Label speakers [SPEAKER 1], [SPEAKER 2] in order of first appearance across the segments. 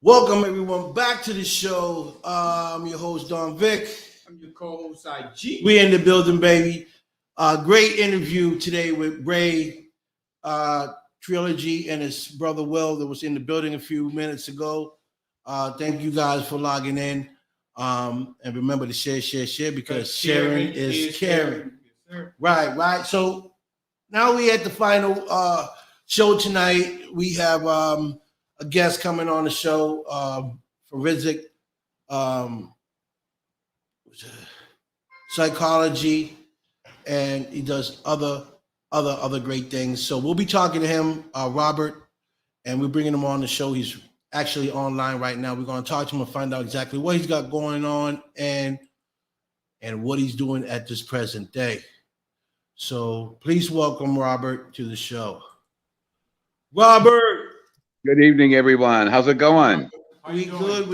[SPEAKER 1] Welcome everyone back to the show. I'm your host Don Vic.
[SPEAKER 2] I'm your co-host IG.
[SPEAKER 1] We in the building, baby. Great interview today with Ray Trilogy and his brother Will that was in the building a few minutes ago. Thank you guys for logging in. And remember to share because sharing is caring.
[SPEAKER 2] Yes,
[SPEAKER 1] Right. So now we at the final show tonight. We have a guest coming on the show, forensic psychology, and he does other great things. So we'll be talking to him, Robert, and we're bringing him on the show. He's actually online right now. We're going to talk to him and find out exactly what he's got going on and what he's doing at this present day. So please welcome Robert to the show. Robert.
[SPEAKER 3] Good evening, everyone. How's it going?
[SPEAKER 1] We're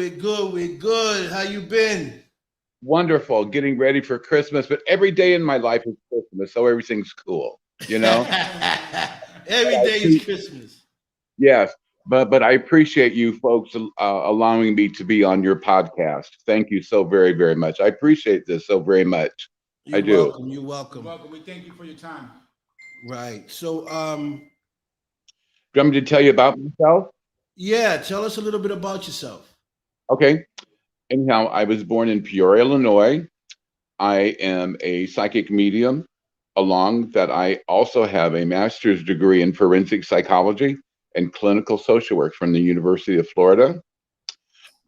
[SPEAKER 1] good. How you been?
[SPEAKER 3] Wonderful. Getting ready for Christmas, but every day in my life is Christmas, so everything's cool, you know?
[SPEAKER 1] Every day is Christmas.
[SPEAKER 3] Yes, but I appreciate you folks allowing me to be on your podcast. Thank you so very, very much. I appreciate this so very much.
[SPEAKER 1] You're welcome. You're welcome.
[SPEAKER 2] We thank you for your time.
[SPEAKER 1] Right. So,
[SPEAKER 3] do you want me to tell you about myself?
[SPEAKER 1] Yeah, tell us a little bit about yourself.
[SPEAKER 3] Okay. Anyhow, I was born in Peoria, Illinois. I am a psychic medium, along that I also have a master's degree in forensic psychology and clinical social work from the University of Florida.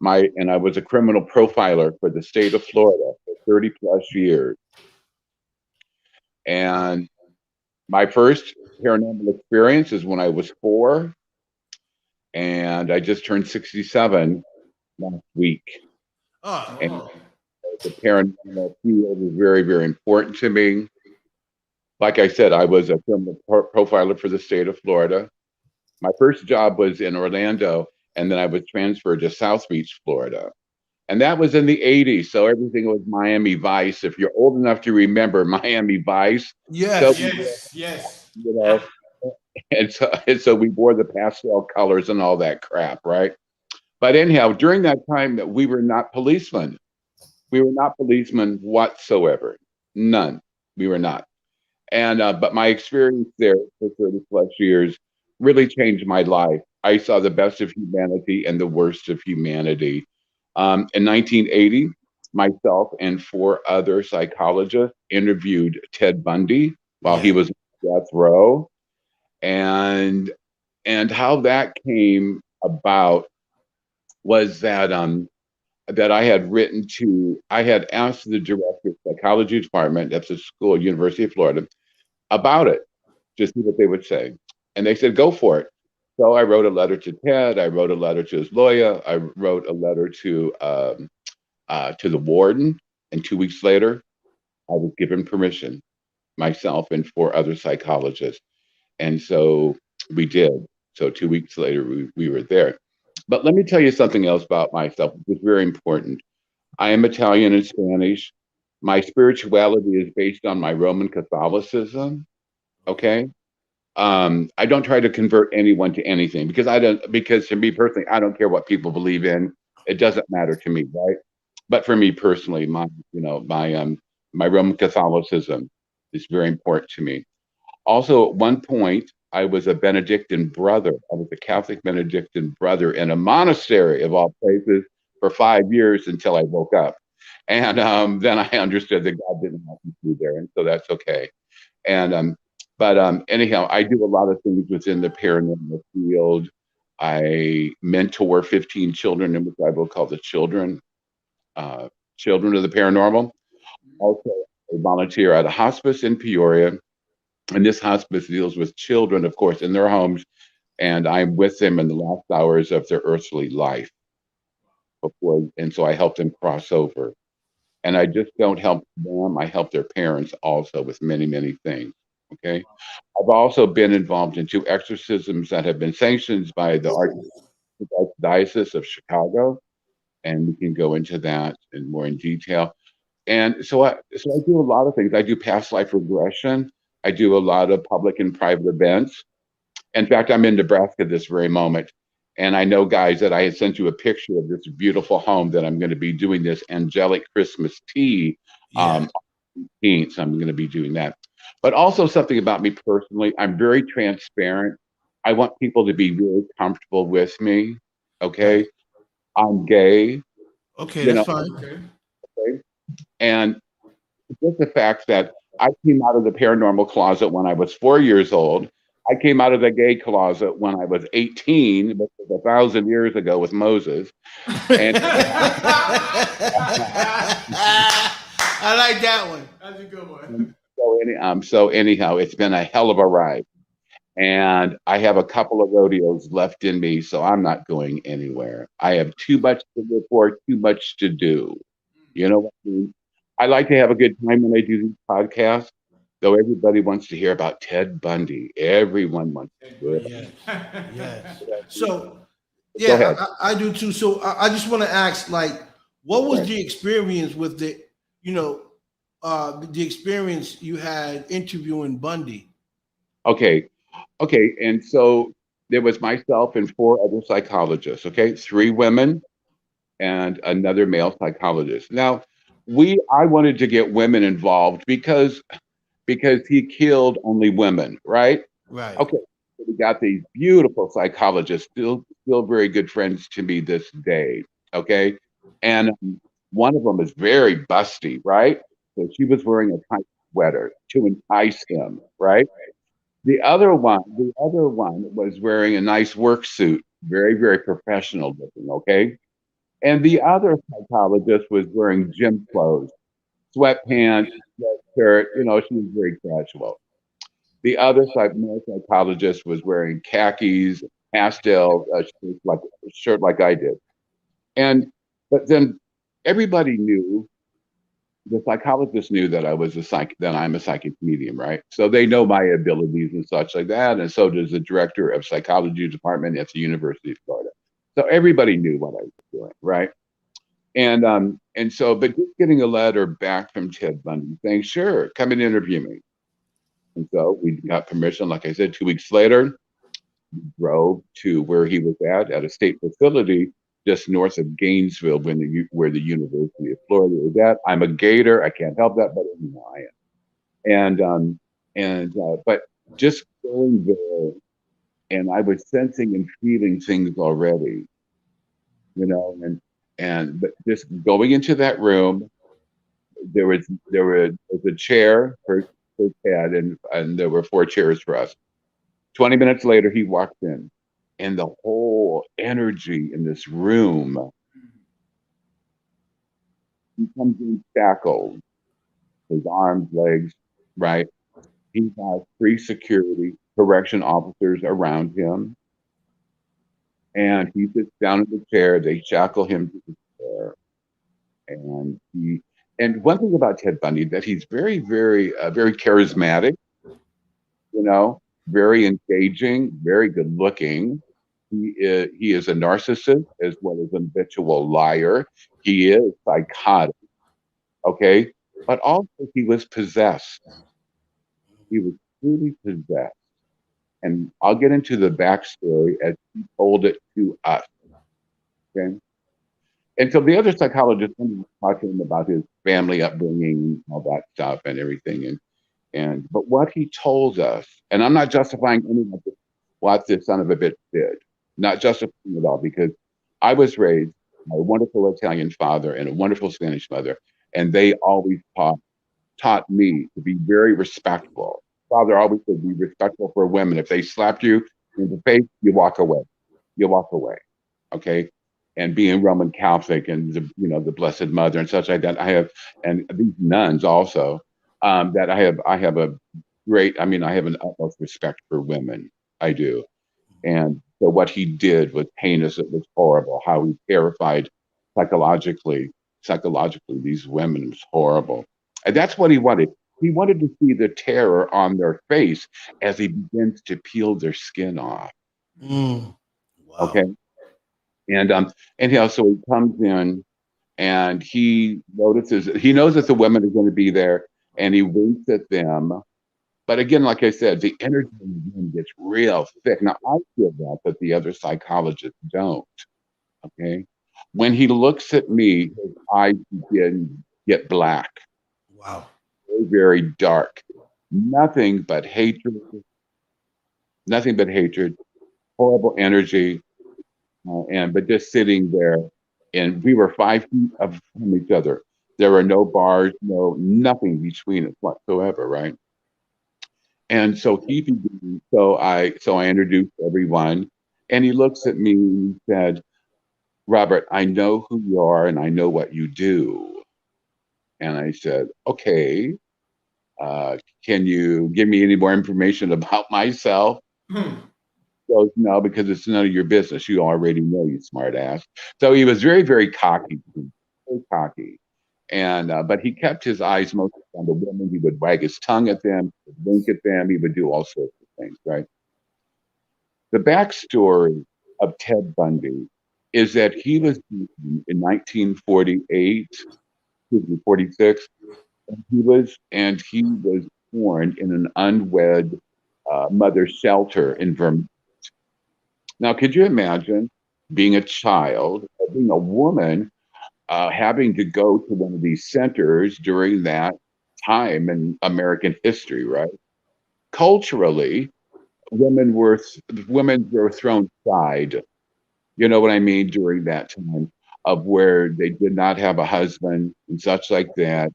[SPEAKER 3] And I was a criminal profiler for the state of Florida for 30 plus years. And my first paranormal experience is when I was 4, and I just turned 67 last week.
[SPEAKER 1] Oh,
[SPEAKER 3] and the paranormal field is very, very important to me. Like I said, I was a criminal profiler for the state of Florida. My first job was in Orlando, and then I was transferred to South Beach, Florida. And that was in the 80s, so everything was Miami Vice. If you're old enough to remember Miami Vice.
[SPEAKER 1] yes.
[SPEAKER 3] You know, and so we wore the pastel colors and all that crap, right? But anyhow, during that time, that we were not policemen. We were not policemen whatsoever. None. We were not. And but my experience there for 30 plus years really changed my life. I saw the best of humanity and the worst of humanity. In 1980, myself and 4 other psychologists interviewed Ted Bundy while he was on death row, and how that came about was that that I had asked the director of the psychology department at the school, University of Florida, about it to see what they would say, and they said go for it. So I wrote a letter to Ted. I wrote a letter to his lawyer. I wrote a letter to the warden, and 2 weeks later, I was given permission, myself and 4 other psychologists, and so we did. So 2 weeks later, we were there. But let me tell you something else about myself, which is very important. I am Italian and Spanish. My spirituality is based on my Roman Catholicism. Okay. I don't try to convert anyone to anything because to me personally, I don't care what people believe in. It doesn't matter to me, right? But for me personally, my Roman Catholicism is very important to me. Also, at one point, I was a Benedictine brother. I was a Catholic Benedictine brother in a monastery of all places for 5 years until I woke up. And then I understood that God didn't have me through there, and so that's okay. And but anyhow, I do a lot of things within the paranormal field. I mentor 15 children in what I will call the children of the paranormal. Also, I volunteer at a hospice in Peoria, and this hospice deals with children, of course, in their homes, and I'm with them in the last hours of their earthly life. And so I help them cross over. And I just don't help them, I help their parents also with many, many things. Okay. I've also been involved in 2 exorcisms that have been sanctioned by the Archdiocese of Chicago, and we can go into that more in detail. And so I do a lot of things. I do past life regression. I do a lot of public and private events. In fact, I'm in Nebraska this very moment, And I know, guys, that I had sent you a picture of this beautiful home that I'm going to be doing this angelic Christmas tea.
[SPEAKER 1] Yeah.
[SPEAKER 3] 18th, so I'm going to be doing that. But also something about me personally, I'm very transparent. I want people to be really comfortable with me.
[SPEAKER 1] Right.
[SPEAKER 3] Okay, I'm gay,
[SPEAKER 1] Okay,
[SPEAKER 3] you
[SPEAKER 1] that's
[SPEAKER 3] know,
[SPEAKER 1] fine.
[SPEAKER 2] Okay.
[SPEAKER 3] okay? And just the fact that I came out of the paranormal closet when I was 4 years old. I came out of the gay closet when I was 18, which was 1,000 years ago with Moses. And
[SPEAKER 1] I like that one.
[SPEAKER 2] That's a good one.
[SPEAKER 3] so anyhow, it's been a hell of a ride. And I have a couple of rodeos left in me, so I'm not going anywhere. I have too much to live for, too much to do. You know what I mean? I like to have a good time when I do these podcasts, though everybody wants to hear about Ted Bundy. Everyone wants
[SPEAKER 2] Ted
[SPEAKER 3] to hear about
[SPEAKER 1] Yes.
[SPEAKER 2] Bundy.
[SPEAKER 1] Yes.
[SPEAKER 3] it.
[SPEAKER 1] So
[SPEAKER 3] Go
[SPEAKER 1] yeah,
[SPEAKER 3] ahead.
[SPEAKER 1] I do too. So I just want to ask, like, what was
[SPEAKER 3] Right.
[SPEAKER 1] the experience with you know, the experience you had interviewing Bundy?
[SPEAKER 3] Okay. Okay. And so there was myself and four other psychologists, okay? Three women and another male psychologist. Now, I wanted to get women involved because he killed only women, right?
[SPEAKER 1] Right.
[SPEAKER 3] Okay, so we got these beautiful psychologists, still very good friends to me this day. Okay, and one of them is very busty, right? So she was wearing a tight sweater to entice him, right? The other one was wearing a nice work suit, very professional looking. Okay, and the other psychologist was wearing gym clothes, sweatpants, sweatshirt. She was very casual. The other male psychologist was wearing khakis, pastel shirt like I did. And but then everybody knew, the psychologist knew that I'm a psychic medium, right? So they know my abilities and such like that, and so does the director of psychology department at the University of Florida. So everybody knew what I was doing, right? And so, but just getting a letter back from Ted Bundy saying, "Sure, come and interview me." And so we got permission. Like I said, 2 weeks later, drove to where he was at a state facility just north of Gainesville, where the University of Florida is at. I'm a Gator. I can't help that, but anyhow, I am. But just going there, and I was sensing and feeling things already, but just going into that room, there was a chair for Ted, and there were four chairs for us. 20 minutes later, he walked in, and the whole energy in this room, he comes in shackled, his arms, legs, right? He has three security correction officers around him, and he sits down in the chair. They shackle him to the chair, and one thing about Ted Bundy, that he's very charismatic, you know, very engaging, very good looking. He is a narcissist as well as an habitual liar. He is psychotic, okay? But also he was possessed. He was truly possessed. And I'll get into the backstory as he told it to us, okay? And so the other psychologist talked to him about his family upbringing, all that stuff and everything. But what he told us, and I'm not justifying any of what this son of a bitch did, not justifying it all, because I was raised by a wonderful Italian father and a wonderful Spanish mother, and they always taught me to be very respectful. Father always said, be respectful for women. If they slapped you in the face, you walk away. You walk away. Okay. And being Roman Catholic and the Blessed Mother and such like that, and these nuns also, that I have a great, I have an utmost respect for women. I do. And so what he did was heinous. It was horrible. How he terrified psychologically, psychologically these women. It was horrible. And that's what he wanted. He wanted to see the terror on their face as he begins to peel their skin off.
[SPEAKER 1] Mm. Wow.
[SPEAKER 3] Okay. So he comes in and he knows that the women are going to be there, and he winks at them, But again, like I said, the energy in the room gets real thick. Now I feel that, but the other psychologists don't. Okay. When he looks at me, his eyes begin to get black,
[SPEAKER 1] Wow.
[SPEAKER 3] very, very dark. Nothing but hatred, nothing but hatred, horrible energy, and but just sitting there, and we were 5 feet from each other. There were no bars, no nothing between us whatsoever, right? And so he began, so I introduced everyone, and he looks at me and he said, "Robert, I know who you are and I know what you do." And I said, "Okay, uh, can you give me any more information about myself?"
[SPEAKER 2] Hmm.
[SPEAKER 3] He goes, "No, because it's none of your business. You already know, you smart ass." So he was very, very cocky, very cocky. And but he kept his eyes mostly on the women. He would wag his tongue at them, wink at them. He would do all sorts of things, right? The backstory of Ted Bundy is that he was beaten in 1948, excuse me, 46. And he was born in an unwed mother's shelter in Vermont. Now, could you imagine being a child, being a woman, having to go to one of these centers during that time in American history, right? Culturally, women were women were thrown aside. You know what I mean? During that time of where they did not have a husband and such like that.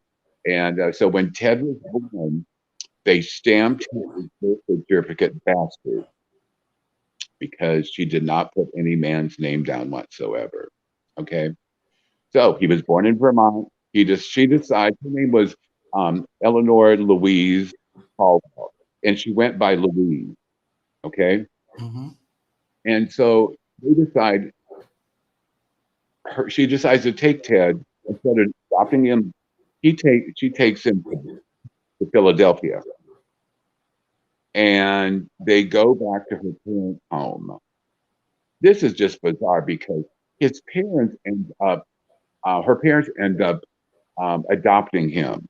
[SPEAKER 3] And so when Ted was born, they stamped his birth certificate bastard because she did not put any man's name down whatsoever. Okay. So he was born in Vermont. She decided her name was Eleanor Louise Caldwell, and she went by Louise. Okay.
[SPEAKER 1] Mm-hmm.
[SPEAKER 3] And so they decide she decides to take Ted instead of adopting him. She takes him to Philadelphia, and they go back to her parents' home. This is just bizarre because his parents end up, her parents end up adopting him,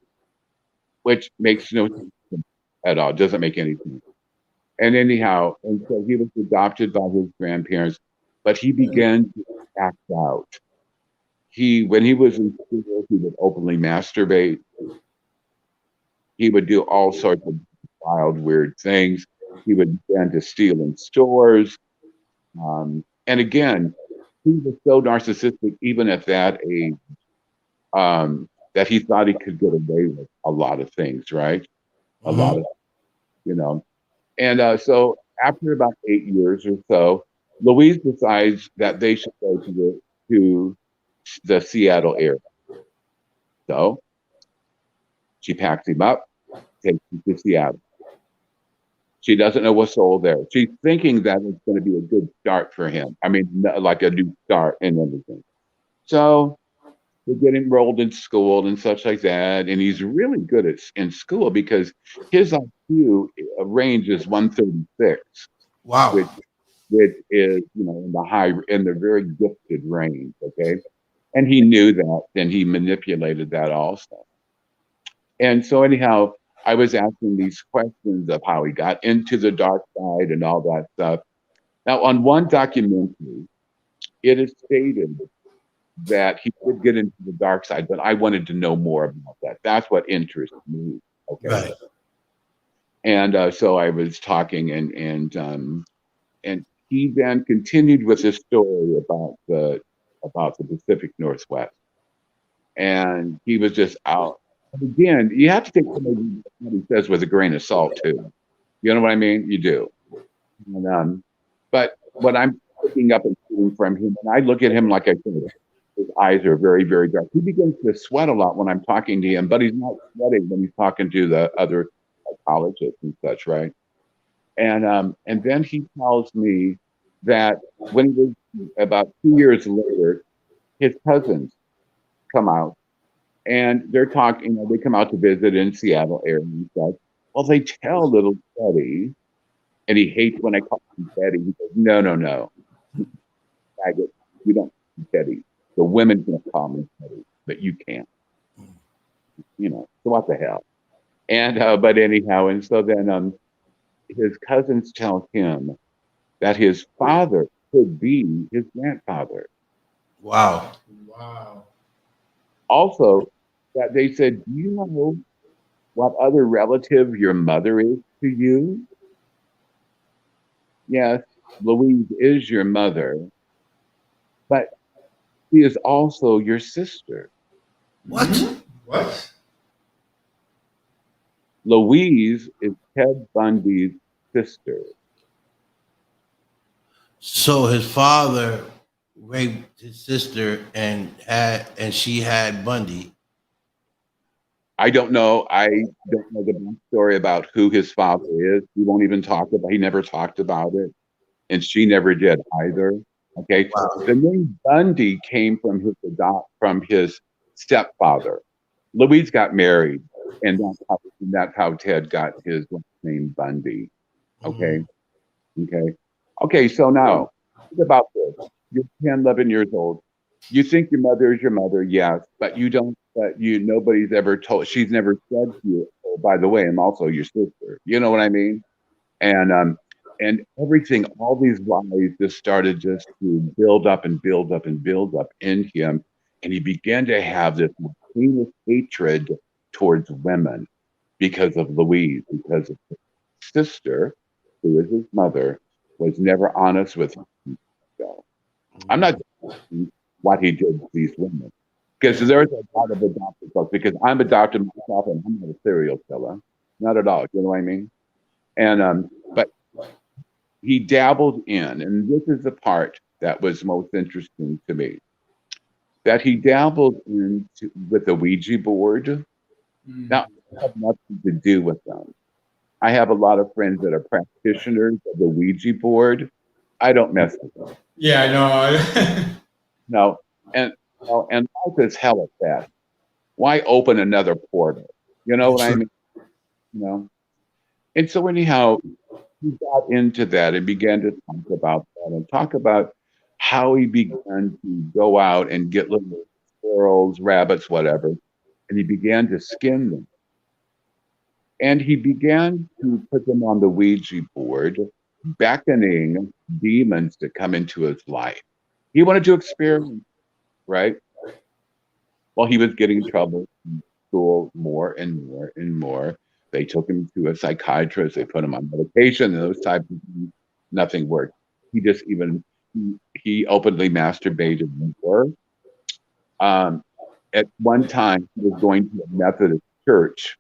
[SPEAKER 3] which makes no sense at all. Doesn't make any sense. And anyhow, and so he was adopted by his grandparents, but he began to act out. When he was in school, he would openly masturbate. He would do all sorts of wild, weird things. He would begin to steal in stores. And again, he was so narcissistic, even at that age, that he thought he could get away with a lot of things, right? A lot
[SPEAKER 1] Mm-hmm.
[SPEAKER 3] of, you know. And so after about 8 years or so, Louise decides that they should go to the Seattle area. So she packs him up, takes him to Seattle. She doesn't know what's sold there. She's thinking that it's going to be a good start for him. I mean, like a new start and everything. So they get enrolled in school and such like that. And he's really good in school because his IQ range is 136,
[SPEAKER 1] Wow.
[SPEAKER 3] which is, in the very gifted range. Okay. And he knew that and he manipulated that also. And so, anyhow, I was asking these questions of how he got into the dark side and all that stuff. Now, on one documentary, it is stated that he did get into the dark side, but I wanted to know more about that. That's what interests me. Okay.
[SPEAKER 1] Right.
[SPEAKER 3] And so I was talking, and he then continued with his story about the Pacific Northwest, and he was just out. And again, you have to take what he says with a grain of salt too. You know what I mean? You do. And, but what I'm picking up and seeing from him, and I look at him like I said, his eyes are very, very dark. He begins to sweat a lot when I'm talking to him, but he's not sweating when he's talking to the other psychologists and such, right? And then he tells me that when he was about 2 years later, his cousins come out and they're talking, they come out to visit in Seattle area and stuff. Well, they tell little Teddy, and he hates when I call him Teddy. He goes, no, no, no. Faggot, you don't call me Teddy. The women's gonna call me Teddy, but you can't. So what the hell? And but anyhow, and so then his cousins tell him that his father could be his grandfather.
[SPEAKER 1] Wow.
[SPEAKER 2] Wow.
[SPEAKER 3] Also, that they said, "Do you know what other relative your mother is to you?" Yes, Louise is your mother, but she is also your sister.
[SPEAKER 1] What?
[SPEAKER 2] What?
[SPEAKER 3] Louise is Ted Bundy's sister.
[SPEAKER 1] So his father raped his sister and she had Bundy.
[SPEAKER 3] I don't know. I don't know the backstory about who his father is. He won't even talk about. He never talked about it, and she never did either. Okay,
[SPEAKER 1] Wow.
[SPEAKER 3] the name Bundy came from his stepfather. Louise got married, and that's how Ted got his last name Bundy.
[SPEAKER 1] Mhm.
[SPEAKER 3] Okay, okay, okay. So now think about this. You're 10, 11 years old. You think your mother is your mother, yes, but you don't. But nobody's ever told. She's never said to you, "Oh, by the way, I'm also your sister." You know what I mean? And everything, all these lies just started just to build up and build up and build up in him, and he began to have this heinous hatred towards women because of Louise, because of his sister, who is his mother, was never honest with him. So I'm not judging what he did to these women. Because there's a lot of adopted folks, because I'm adopted myself and I'm not a serial killer. Not at all. You know what I mean? And but he dabbled in, and this is the part that was most interesting to me, that he dabbled into with the Ouija board. Now,
[SPEAKER 2] Mm.
[SPEAKER 3] I have nothing to do with them. I have a lot of friends that are practitioners of the Ouija board. I don't mess with them.
[SPEAKER 2] Yeah, I know.
[SPEAKER 3] No, and and life is hell at that. Why open another portal? You know what
[SPEAKER 1] That's
[SPEAKER 3] I
[SPEAKER 1] right.
[SPEAKER 3] mean? You know. And so anyhow, he got into that and began to talk about that and talk about how he began to go out and get little squirrels, rabbits, whatever, and he began to skin them. And he began to put them on the Ouija board, beckoning demons to come into his life. He wanted to experiment, right? Well, he was getting in trouble in school more and more and more. They took him to a psychiatrist. They put him on medication and those types of things. Nothing worked. He just even he openly masturbated more. Um, at one time, he was going to a Methodist church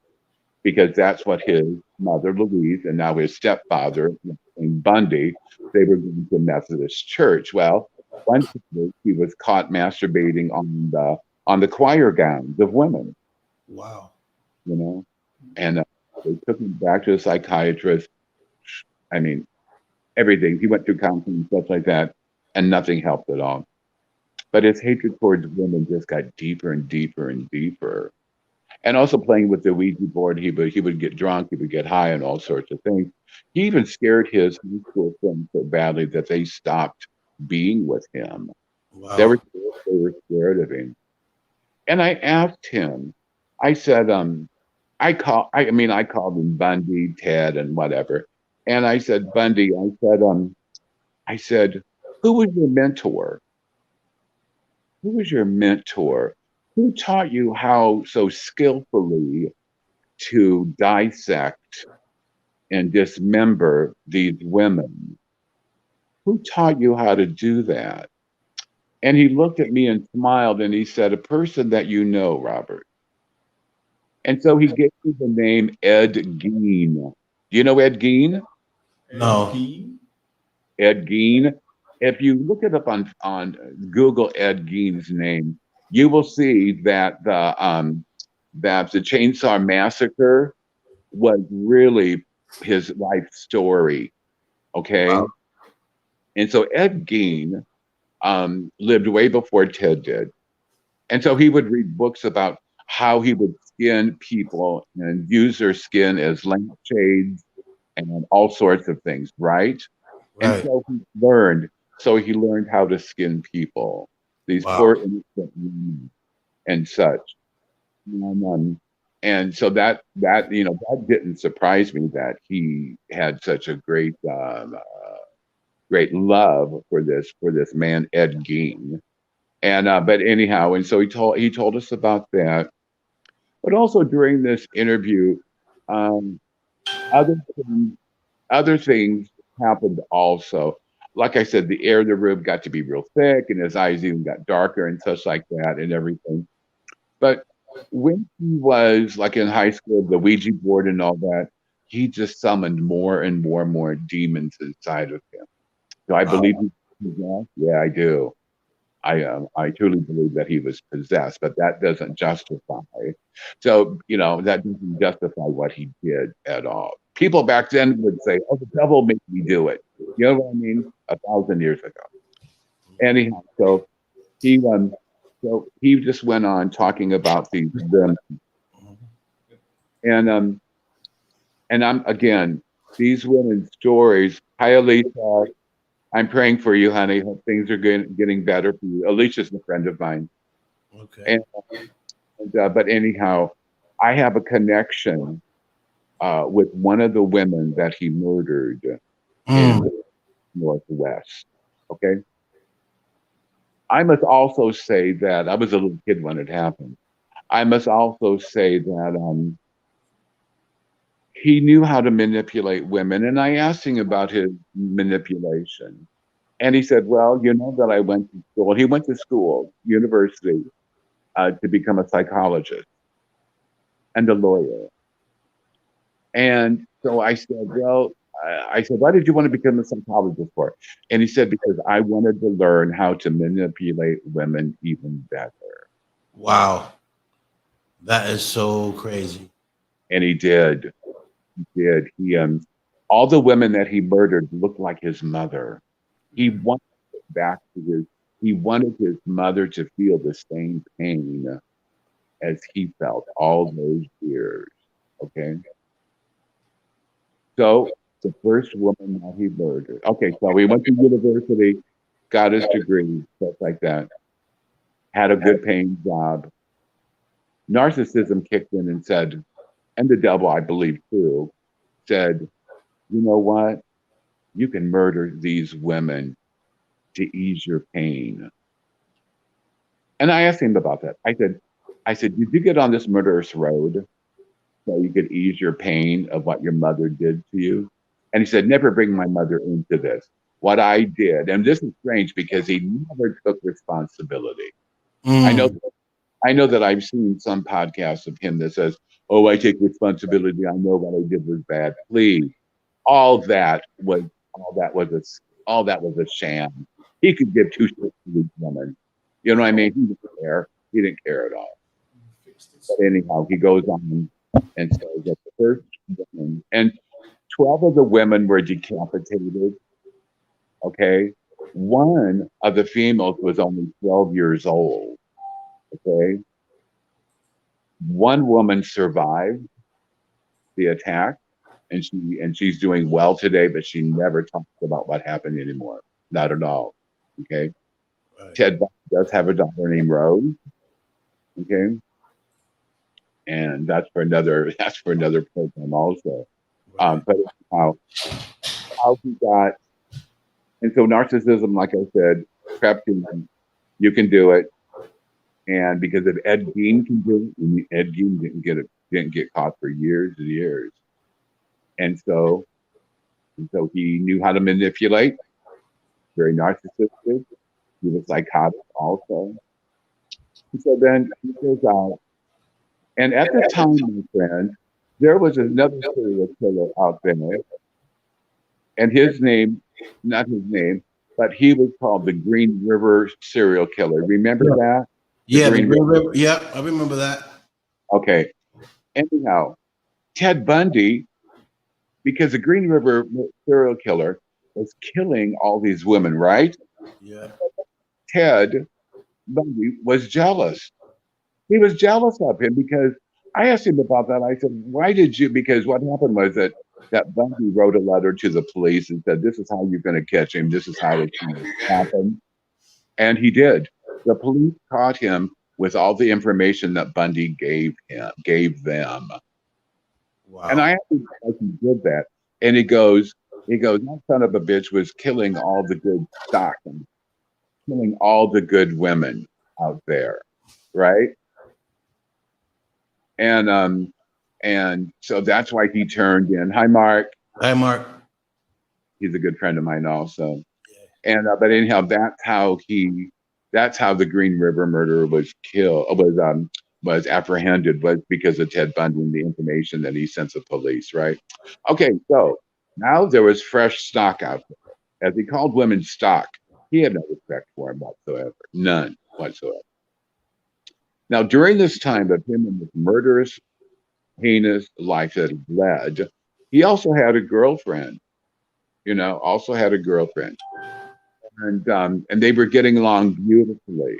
[SPEAKER 3] because that's what his mother Louise and now his stepfather Bundy, they were going to a Methodist church. Well, one day he was caught masturbating on the choir gowns of women,
[SPEAKER 1] Wow.
[SPEAKER 3] you know, and they took him back to a psychiatrist. I mean, everything. He went through counseling and stuff like that, and nothing helped at all. But his hatred towards women just got deeper and deeper and deeper. And also playing with the Ouija board, he would get drunk, he would get high, and all sorts of things. He even scared his high school friends so badly that they stopped being with him. They were
[SPEAKER 1] Wow.
[SPEAKER 3] they were scared of him. And I asked him, I said, I called him Bundy, Ted, and whatever. And I said, Bundy, I said, who was your mentor? Who was your mentor? Who taught you how so skillfully to dissect and dismember these women? Who taught you how to do that? And he looked at me and smiled and he said, a person that you know, Robert. And so he gave me the name Ed Gein. Do you know Ed Gein?
[SPEAKER 2] Ed
[SPEAKER 1] No.
[SPEAKER 2] Gein?
[SPEAKER 3] Ed Gein. If you look it up on Google Ed Gein's name, you will see that the Chainsaw Massacre was really his life story. Okay,
[SPEAKER 1] Wow.
[SPEAKER 3] and so Ed Gein lived way before Ted did, and so he would read books about how he would skin people and use their skin as lampshades and all sorts of things, right? And
[SPEAKER 1] Right.
[SPEAKER 3] so he learned how to skin people, these
[SPEAKER 1] Wow.
[SPEAKER 3] poor innocent women and such. And And so that that didn't surprise me that he had such a great love for this man Ed Gein. And but anyhow, and so he told us about that. But also during this interview, um, other things, other things happened also. Like I said, the air in the room got to be real thick, and his eyes even got darker and such like that, and everything. But when he was like in high school, the Ouija board and all that, he just summoned more and more and more demons inside of him. So I believe
[SPEAKER 1] Wow.
[SPEAKER 3] he's possessed. Yeah, I do. I truly believe that he was possessed, but that doesn't justify. So that doesn't justify what he did at all. People back then would say, "Oh, the devil made me do it." You know what I mean? 1,000 years ago. Anyhow, he um, so he just went on talking about these them, and I'm again these women's stories. Hi, Alicia. I'm praying for you, honey. Hope things are getting better for you. Alicia's a friend of mine.
[SPEAKER 1] Okay.
[SPEAKER 3] And, but anyhow, I have a connection with one of the women that he murdered in
[SPEAKER 1] Mm.
[SPEAKER 3] the Northwest. Okay. I must also say that I was a little kid when it happened. I must also say that he knew how to manipulate women. And I asked him about his manipulation. And he said, "Well, you know that I went to school." He went to school, university, to become a psychologist and a lawyer. And so I said, "Well," I said, "Why did you want to become a psychologist for?" And he said, "Because I wanted to learn how to manipulate women even better."
[SPEAKER 1] Wow. That is so crazy.
[SPEAKER 3] And he did. He did. All the women that he murdered looked like his mother. He wanted back to his. He wanted his mother to feel the same pain as he felt all those years. Okay. So the first woman that he murdered. Okay, so he went to university, got his degree, stuff like that, had a good paying job. Narcissism kicked in and said, and the devil, I believe too, said, "You know what? You can murder these women to ease your pain." And I asked him about that. I said, "Did you get on this murderous road so you could ease your pain of what your mother did to you?" And he said, "Never bring my mother into this. What I did," and this is strange because he never took responsibility. I know,
[SPEAKER 1] Mm.
[SPEAKER 3] I know that I've seen some podcasts of him that says, "Oh, I take responsibility. I know what I did was bad." Please, all that was all that was a all that was a sham. He could give two shits to each woman. You know what I mean? He didn't care. He didn't care at all. But anyhow, he goes on and says that the first woman, and 12 of the women were decapitated. Okay. One of the females was only 12 years old. Okay. One woman survived the attack, and she's doing well today, but she never talks about what happened anymore. Not at all. Okay.
[SPEAKER 1] Right.
[SPEAKER 3] Ted Bundy does have a daughter named Rose. Okay. And that's for another program also.
[SPEAKER 1] Right.
[SPEAKER 3] But how he got, and so narcissism, like I said, crept in. You can do it. And because if Ed Gein can do it, and Ed Gein didn't get caught for years and years. And so he knew how to manipulate, very narcissistic. He was psychotic also. And so then he goes out. And at the time, my friend, there was another serial killer out there, and his name, not his name, but he was called the Green River serial killer. Remember
[SPEAKER 1] Yeah.
[SPEAKER 3] that? The
[SPEAKER 1] Yeah, the
[SPEAKER 3] Green
[SPEAKER 1] Green
[SPEAKER 3] River.
[SPEAKER 1] River. Yeah, I remember that.
[SPEAKER 3] Okay. Anyhow, Ted Bundy, because the Green River serial killer was killing all these women, right?
[SPEAKER 1] Yeah.
[SPEAKER 3] Ted Bundy was jealous. He was jealous of him because I asked him about that. I said, "Why did you?" Because what happened was that Bundy wrote a letter to the police and said, "This is how you're going to catch him. This is how it's going to happen." And he did. The police caught him with all the information that Bundy gave them.
[SPEAKER 1] Wow.
[SPEAKER 3] And I actually like he did that. And he goes, that son of a bitch was killing all the good stock and killing all the good women out there, right? And so that's why he turned in. Hi, Mark.
[SPEAKER 1] Hi, Mark.
[SPEAKER 3] He's a good friend of mine also. And but anyhow, that's how the Green River murderer was killed, was apprehended, was because of Ted Bundy and the information that he sent the police, right? Okay, so now there was fresh stock out there. As he called women stock, he had no respect for him whatsoever, none whatsoever. Now, during this time of him and this murderous, heinous life that he led, he also had a girlfriend. And they were getting along beautifully.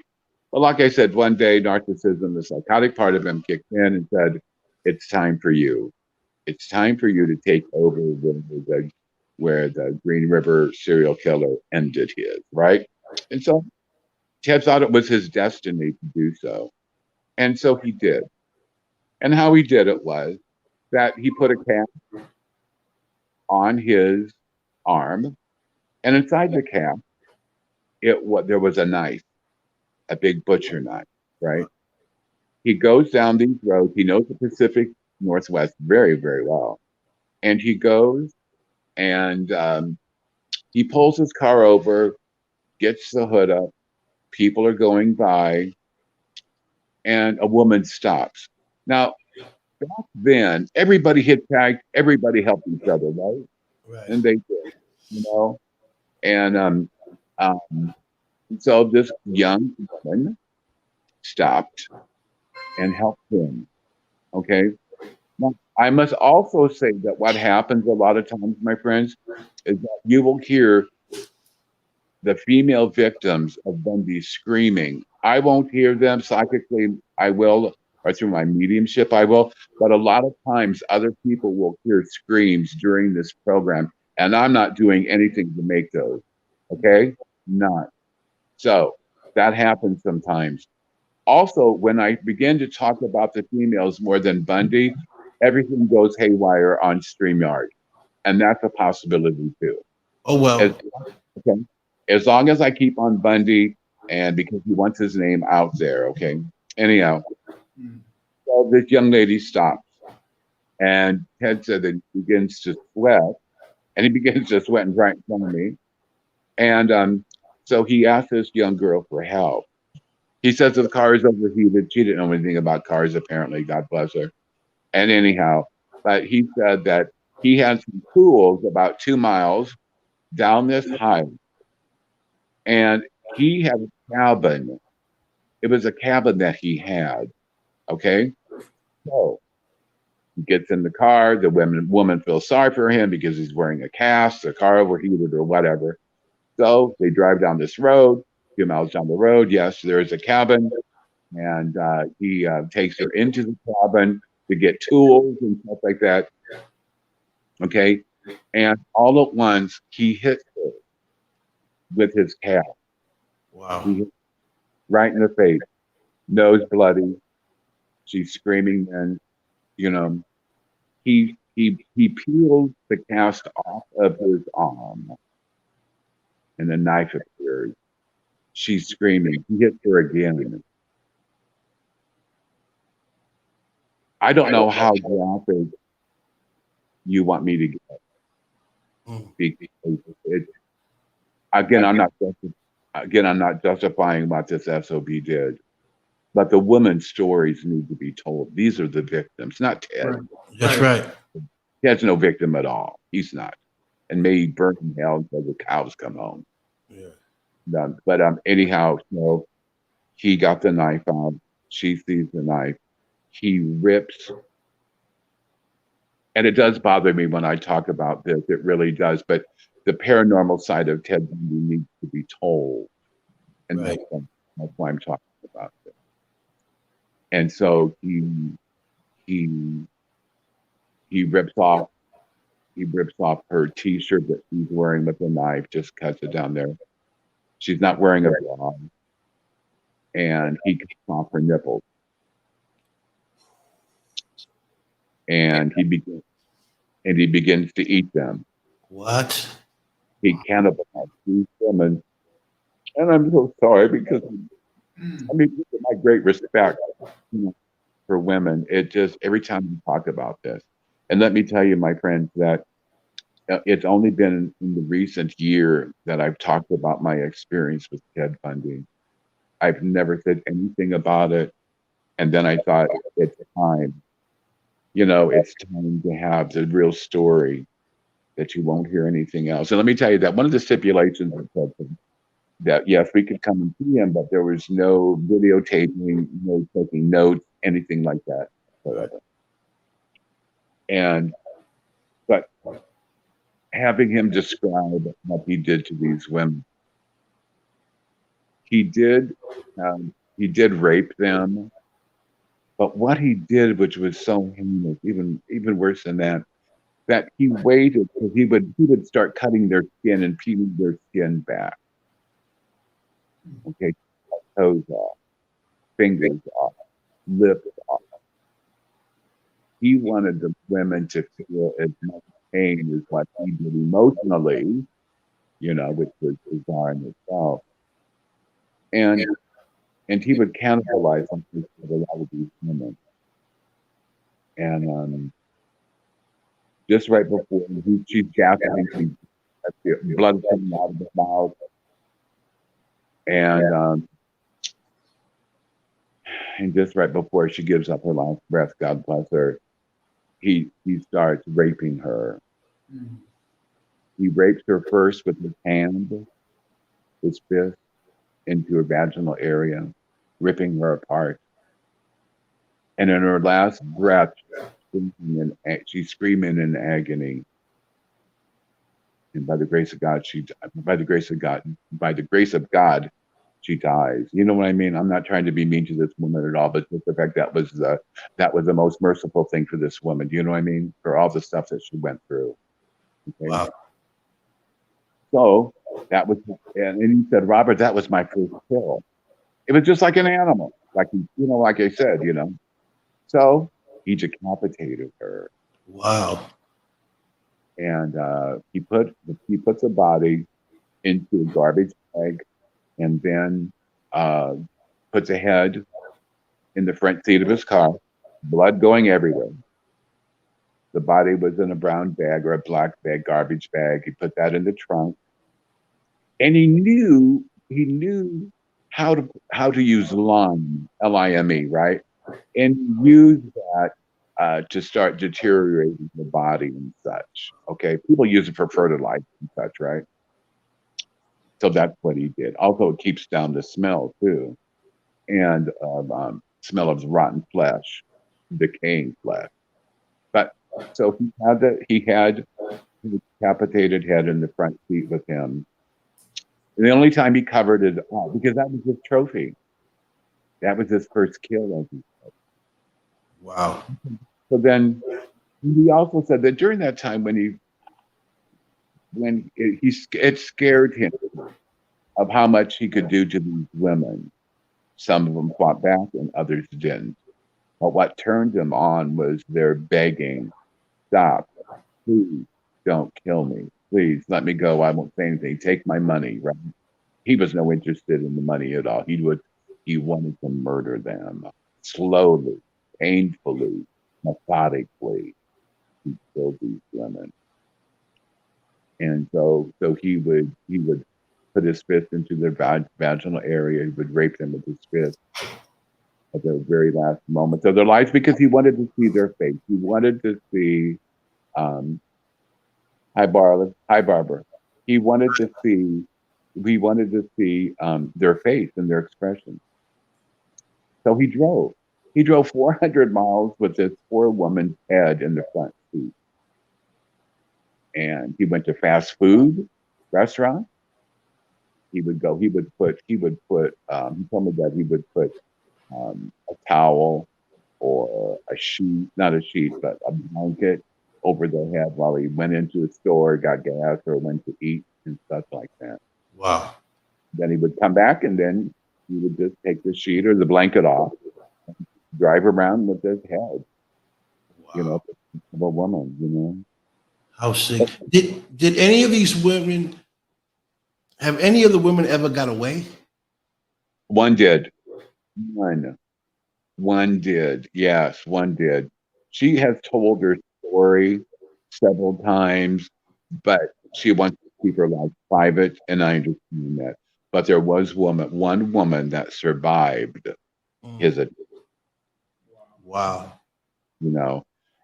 [SPEAKER 3] But like I said, one day narcissism, the psychotic part of him kicked in and said, "It's time for you. It's time for you to take over where the Green River serial killer ended his," right? And so Ted thought it was his destiny to do so. And so he did. And how he did it was that he put a cap on his arm, and inside the cap, there was a knife, a big butcher knife, right? He goes down these roads. He knows the Pacific Northwest very, very well. And he goes and he pulls his car over, gets the hood up. People are going by, and a woman stops. Now, back then, everybody hitchhiked, everybody helped each other, right?
[SPEAKER 1] Right.
[SPEAKER 3] And they did, And so this young woman stopped and helped him. Okay. Now, I must also say that what happens a lot of times, my friends, is that you will hear the female victims of Bundy screaming. I won't hear them psychically. I will, or through my mediumship, I will. But a lot of times, other people will hear screams during this program, and I'm not doing anything to make those. Okay, not. So that happens sometimes. Also, when I begin to talk about the females more than Bundy, everything goes haywire on StreamYard, and that's a possibility too.
[SPEAKER 1] Oh, well.
[SPEAKER 3] Okay. As long as I keep on Bundy, and because he wants his name out there, okay. Anyhow, so this young lady stops, and Ted said that he begins to sweat, and he begins to sweat right in front of me, and so he asked this young girl for help. He says the car is overheated. She didn't know anything about cars, apparently. God bless her. And anyhow, but he said that he had some tools about 2 miles down this highway, and he had a cabin. It was a cabin that he had. Okay. So he gets in the car. The woman feels sorry for him because he's wearing a cast, the car overheated or whatever. So they drive down this road, a few miles down the road. Yes, there is a cabin. And he takes her into the cabin to get tools and stuff like that. Okay. And all at once, he hits her with his cap.
[SPEAKER 1] Wow.
[SPEAKER 3] He hits right in the face, nose bloody. She's screaming, and he peels the cast off of his arm, and the knife appears. She's screaming. He hits her again. I don't know how graphic you want me to get. Because again, I'm not justifying what this SOB did, but the woman's stories need to be told. These are the victims, not Ted.
[SPEAKER 2] Right.
[SPEAKER 1] That's right.
[SPEAKER 3] Ted's no victim at all. He's not, and may he burn in hell until the cows come home.
[SPEAKER 1] Yeah.
[SPEAKER 3] But anyhow, he got the knife out. She sees the knife. He rips. And it does bother me when I talk about this. It really does. But the paranormal side of Ted Bundy needs to be told. And
[SPEAKER 1] Right.
[SPEAKER 3] that's why I'm talking about it. And so he rips off her T-shirt that she's wearing with the knife, just cuts it down there. She's not wearing a bra. and he cuts off her nipples, and he begins to eat them.
[SPEAKER 1] What?
[SPEAKER 3] He cannibalized these women, and I'm so sorry because I mean, with my great respect, you know, for women, it just every time we talk about this, and let me tell you, my friends, that it's only been in the recent year that I've talked about my experience with Ted Bundy. I've never said anything about it, and then I thought it's time. It's time to have the real story that you won't hear anything else. And let me tell you that one of the stipulations of Ted Bundy, that yes, we could come and see him, but there was no videotaping, no taking notes, anything like that whatsoever. And but having him describe what he did to these women, he did he did rape them, but what he did, which was so heinous, even worse than that, that he waited because he would start cutting their skin and peeling their skin back. Okay, toes off, fingers off, lips off. He wanted the women to feel as much pain as what he did emotionally, which was bizarre in itself. And he would cannibalize on a lot of these women. And just right before she's gasping, blood coming out of the mouth, and just right before she gives up her last breath, God bless her, he starts raping her. He rapes her first with his hand, his fist, into her vaginal area, ripping her apart. And in her last breath, she's screaming in agony. And by the grace of God, by the grace of God, she dies. You know what I mean? I'm not trying to be mean to this woman at all, but just the fact that was the most merciful thing for this woman. Do you know what I mean? For all the stuff that she went through. Okay?
[SPEAKER 1] Wow.
[SPEAKER 3] So that was, and he said, Robert, that was my first kill. It was just like an animal, like I said, So he decapitated her.
[SPEAKER 1] Wow.
[SPEAKER 3] And he puts a body into a garbage bag, and then puts a head in the front seat of his car, blood going everywhere. The body was in a brown bag or a black bag, garbage bag. He put that in the trunk, and he knew how to use lime, Lime, right? And use that to start deteriorating the body and such. Okay, people use it for fertilizer and such, right? So that's what he did. Also, it keeps down the smell too, and smell of rotten flesh, decaying flesh. But so he had his decapitated head in the front seat with him. And the only time he covered it up, because that was his trophy. That was his first kill, as he said.
[SPEAKER 1] Wow.
[SPEAKER 3] So then he also said that during that time it scared him of how much he could do to these women. Some of them fought back and others didn't. But what turned him on was their begging, stop, please don't kill me. Please let me go. I won't say anything. Take my money, right? He was no interested in the money at all. He wanted to murder them slowly, painfully, methodically. He killed these women. And so he would put his fist into their vaginal area. He would rape them with his fist at their very last moments of their lives because he wanted to see their face. He wanted to see, hi Barbara. He wanted to see their face and their expression. So he drove. He drove 400 miles with this poor woman's head in the front seat. And he went to fast food restaurants. He would go. He told me that he would put a towel or a sheet, not a sheet, but a blanket over their head while he went into the store, got gas, or went to eat and stuff like that.
[SPEAKER 1] Wow.
[SPEAKER 3] Then he would come back, and then he would just take the sheet or the blanket off, drive around with his head, you know,
[SPEAKER 1] Wow.
[SPEAKER 3] of a woman, you know.
[SPEAKER 1] How sick. Did any of these women have any of the women ever got away?
[SPEAKER 3] One did. One. One did. Yes, one did. She has told her story several times, but she wants to keep her life private, and I understand that. But there was one woman that survived
[SPEAKER 1] Mm.
[SPEAKER 3] his,
[SPEAKER 1] Wow.
[SPEAKER 3] you know,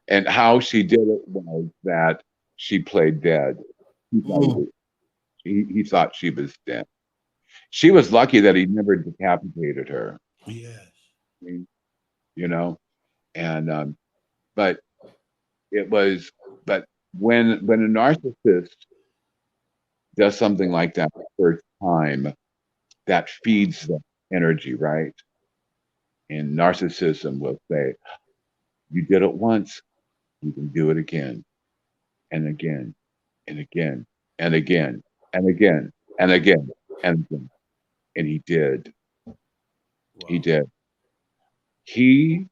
[SPEAKER 3] and how she did it was that she played dead. He thought
[SPEAKER 1] Mm.
[SPEAKER 3] he thought she was dead. She was lucky that he never decapitated her.
[SPEAKER 1] Yes.
[SPEAKER 3] I mean, you know, and but it was, but when a narcissist does something like that the first time, that feeds the energy, right? And narcissism will say, "You did it once, you can do it again, and again, and again, and again, and again, and again, and again." And he did. He
[SPEAKER 1] Wow.
[SPEAKER 3] did. He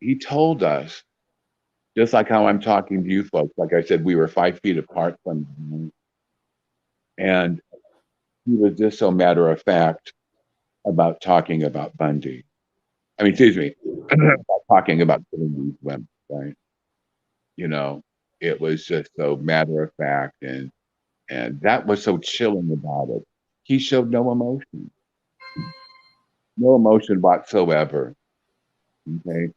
[SPEAKER 3] he told us, just like how I'm talking to you folks. Like I said, we were 5 feet apart from him, and he was just so matter of fact about talking about Bundy. I mean, excuse me, about talking about killing these women, right? You know, it was just so matter of fact, and that was so chilling about it. He showed no emotion whatsoever. Okay,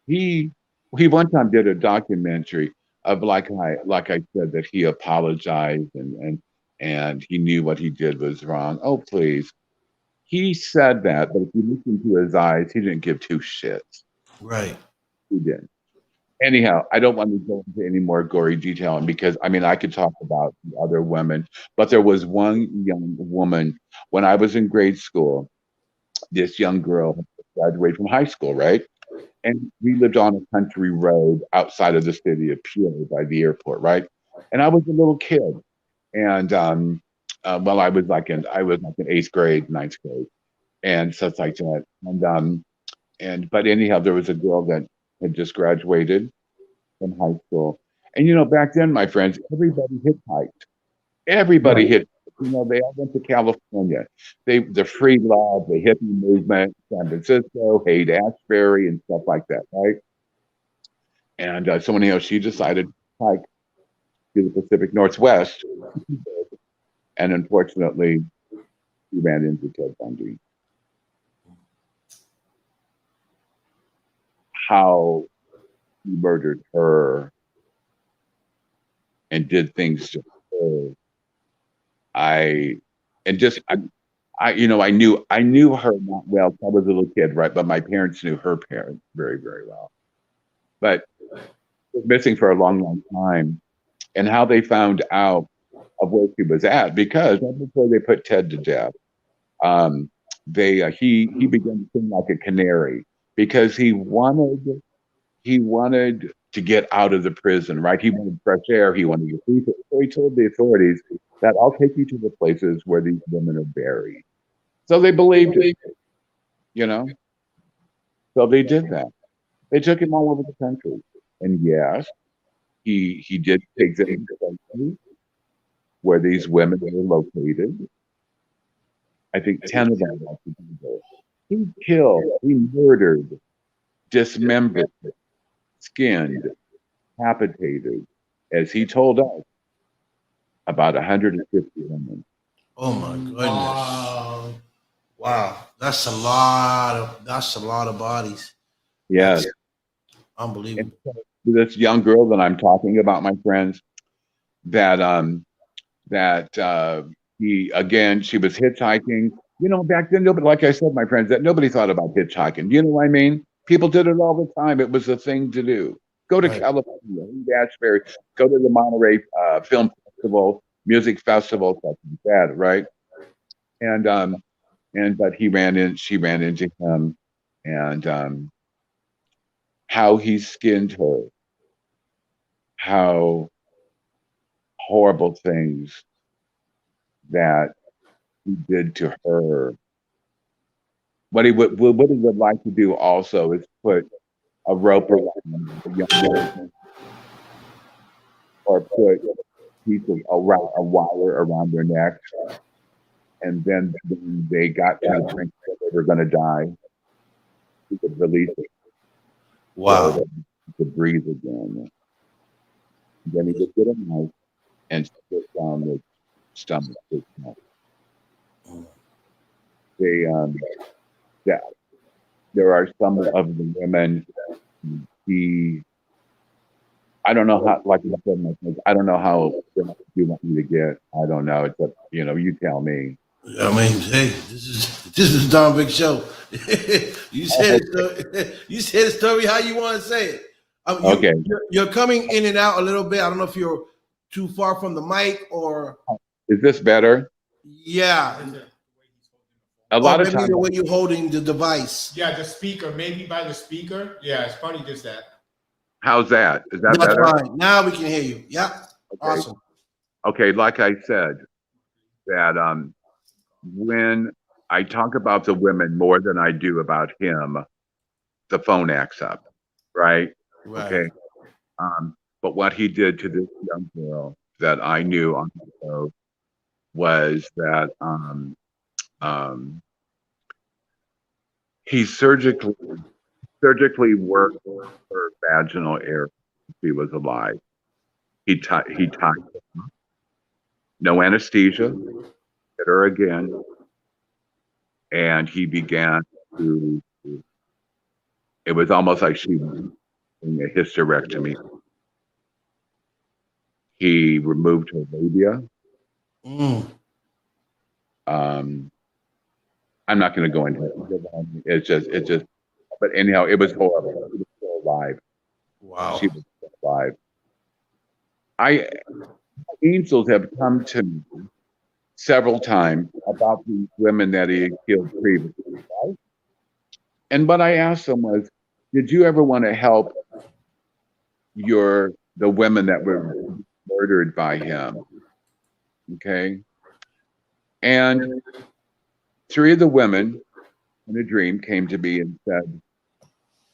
[SPEAKER 3] he he one time did a documentary of, like I said, that he apologized and he knew what he did was wrong. Oh please, he said that, but if you listen to his eyes, he didn't give two shits.
[SPEAKER 1] Right.
[SPEAKER 3] He didn't. Anyhow, I don't want to go into any more gory detailing because I mean I could talk about the other women, but there was one young woman when I was in grade school. This young girl graduated from high school, right? And we lived on a country road outside of the city of Peoria by the airport, right? And I was a little kid, and well, I was like in eighth grade, ninth grade, and stuff like that. And but anyhow, there was a girl that had just graduated from high school, and back then, my friends, everybody hitchhiked. Everybody
[SPEAKER 1] Right.
[SPEAKER 3] hit. They all went to California. The free love, the hippie movement, San Francisco, Haight Ashbury, and stuff like that, right? And so anyhow, she decided to hike to the Pacific Northwest, and unfortunately, she ran into Ted Bundy. How he murdered her and did things to her, I and just I knew her not well. I was a little kid, right? But my parents knew her parents very, very well. But was missing for a long, long time. And how they found out of where she was at, because right before they put Ted to death, um, he began to sing like a canary because he wanted to get out of the prison, right? He wanted fresh air. He wanted to sleep. So he told the authorities that I'll take you to the places where these women are buried. So they believed it, you know. So they did that. They took him all over the country, and yes, he did take them to places where these women were located. I think 10 of them were together. He killed, he murdered, dismembered, skinned, decapitated, as he told us, about 150 women.
[SPEAKER 1] Oh my goodness.
[SPEAKER 2] Wow.
[SPEAKER 1] Wow. That's a lot of bodies.
[SPEAKER 3] Yes.
[SPEAKER 1] That's
[SPEAKER 3] And
[SPEAKER 1] unbelievable.
[SPEAKER 3] so this young girl that I'm talking about, my friends, that that he again, she was hitchhiking. Back then, nobody, like I said, my friends, that nobody thought about hitchhiking. You know what I mean? People did it all the time. It was a thing to do. Go to
[SPEAKER 1] Right.
[SPEAKER 3] California, Ashbury, go to the Monterey Film Festival, music festival, stuff like that, right? And but she ran into him, and how he skinned her, how horrible things that he did to her. what he would like to do also is put a rope around the young woman or put pieces around a wire around their neck, and then when they got to the point where they were going to die, he would release it so
[SPEAKER 1] Wow.
[SPEAKER 3] that he could breathe again. Then he would get a knife and split down the stomach. They yeah, there are some of the women he I don't know how, like I said, I don't know how you want me to get. I don't know. It's up, you tell me.
[SPEAKER 1] I mean, hey, this is Don Big Show. You said
[SPEAKER 3] Oh,
[SPEAKER 1] it, you said the story how you want to say it.
[SPEAKER 3] okay.
[SPEAKER 1] You're coming in and out a little bit. I don't know if you're too far from the mic or
[SPEAKER 3] Is this better?
[SPEAKER 1] yeah,
[SPEAKER 3] A
[SPEAKER 1] or
[SPEAKER 3] lot of
[SPEAKER 1] maybe
[SPEAKER 3] times,
[SPEAKER 1] the way you're holding the device.
[SPEAKER 2] Yeah, the speaker, maybe by the speaker. Yeah, it's probably just that.
[SPEAKER 3] how's that? Is that
[SPEAKER 1] That's
[SPEAKER 3] better?
[SPEAKER 1] fine. Now we can hear you. Yep.
[SPEAKER 3] Okay.
[SPEAKER 1] Awesome.
[SPEAKER 3] Okay. Like I said, that when I talk about the women more than I do about him, the phone acts up, right?
[SPEAKER 1] Right.
[SPEAKER 3] Okay. But what he did to this young girl that I knew on the show was that he surgically worked her vaginal area if she was alive. He tied her, no anesthesia, hit her again, and he began to. It was almost like she was doing a hysterectomy. He removed her labia.
[SPEAKER 1] Mm.
[SPEAKER 3] I'm not going to go into it. It's just. But anyhow, it was horrible. She was still alive.
[SPEAKER 1] Wow.
[SPEAKER 3] She was still alive. Angels have come to me several times about these women that he had killed previously, right? And what I asked them was, did you ever want to help the women that were murdered by him? Okay. And three of the women in a dream came to me and said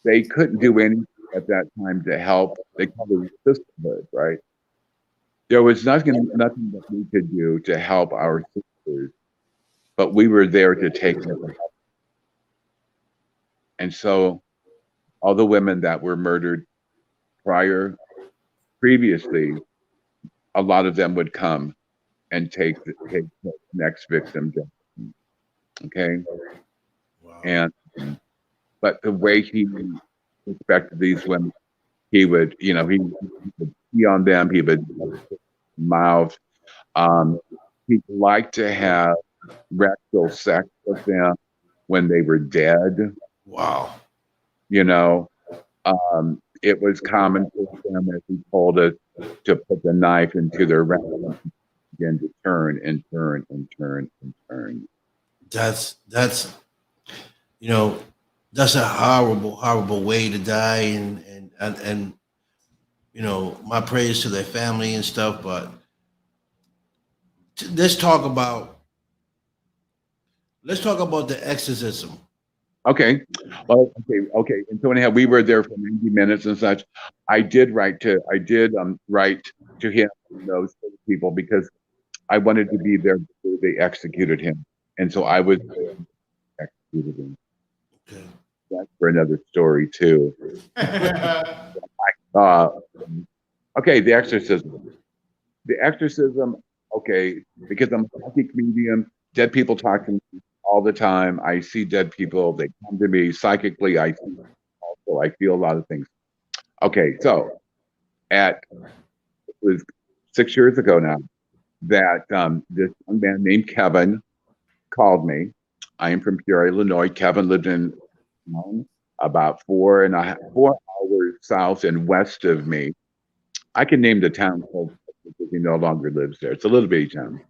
[SPEAKER 3] they couldn't do anything at that time to help. They called it sisterhood, right? There was nothing that we could do to help our sisters, but we were there to take them. And so all the women that were murdered previously, a lot of them would come and take the next victim. Okay.
[SPEAKER 1] Wow.
[SPEAKER 3] And, but the way he respected these women, he would pee on them, he would mouth. He'd like to have rectal sex with them when they were dead.
[SPEAKER 1] Wow.
[SPEAKER 3] It was common for them, as he told us, to put the knife into their rectum and begin to turn and turn and turn and turn.
[SPEAKER 1] That's that's a horrible way to die, and my prayers to their family and stuff. But let's talk about the exorcism.
[SPEAKER 3] Okay. Well, okay. And so anyhow, we were there for 90 minutes and such. I did write to him, those people, because I wanted to be there before they executed him. And so I was there and executed him.
[SPEAKER 1] Okay.
[SPEAKER 3] That's for another story too. Okay, the exorcism. The exorcism, okay, because I'm a psychic medium, dead people talk to me all the time. I see dead people, they come to me psychically. I feel a lot of things. Okay, so it was 6 years ago now that this young man named Kevin called me. I am from Peoria, Illinois. Kevin lived in about 4 hours south and west of me. I can name the town because he no longer lives there. It's a little bitty town.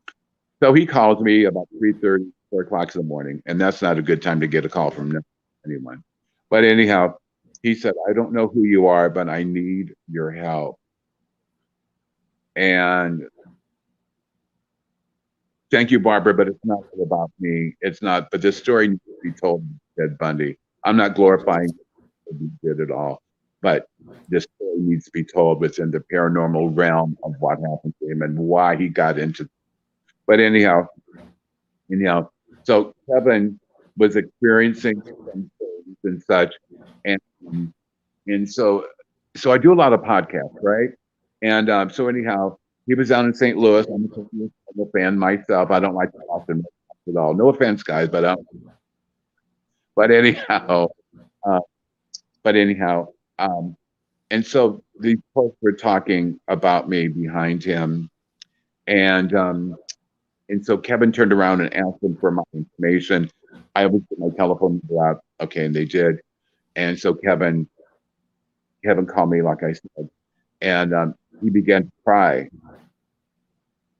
[SPEAKER 3] So he calls me about 3:30, 4 o'clock in the morning, and that's not a good time to get a call from anyone. But anyhow, he said, I don't know who you are, but I need your help. And thank you, Barbara, but it's not about me. It's not, but this story needs to be told Ted Bundy. I'm not glorifying what he did at all, but this story needs to be told within the paranormal realm of what happened to him and why he got into. But anyhow, so Kevin was experiencing some things and such, and and so I do a lot of podcasts, right? And so anyhow, he was down in St. Louis. I'm a fan myself. I don't like to talk to him at all. No offense, guys, but anyhow, uh, but anyhow, um, and so these folks were talking about me behind him, and so Kevin turned around and asked them for my information. I always put my telephone number out. Okay, and they did. And so Kevin called me, like I said, and he began to cry.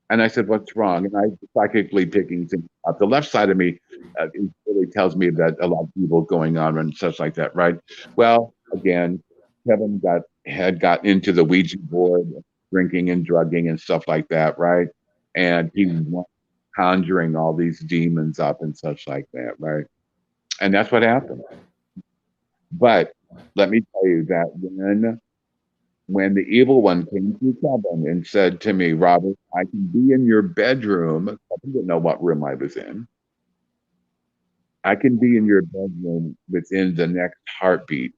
[SPEAKER 3] And I said, "What's wrong?" And I was psychically picking things up. The left side of me, it really tells me that a lot of evil going on and such like that, right? Well, again, Kevin had got into the Ouija board, drinking and drugging and stuff like that, right? And he was conjuring all these demons up and such like that, right? And that's what happened. But let me tell you that when the evil one came to Kevin and said to me, "Robert, I can be in your bedroom." I didn't know what room I was in. "I can be in your bedroom within the next heartbeat,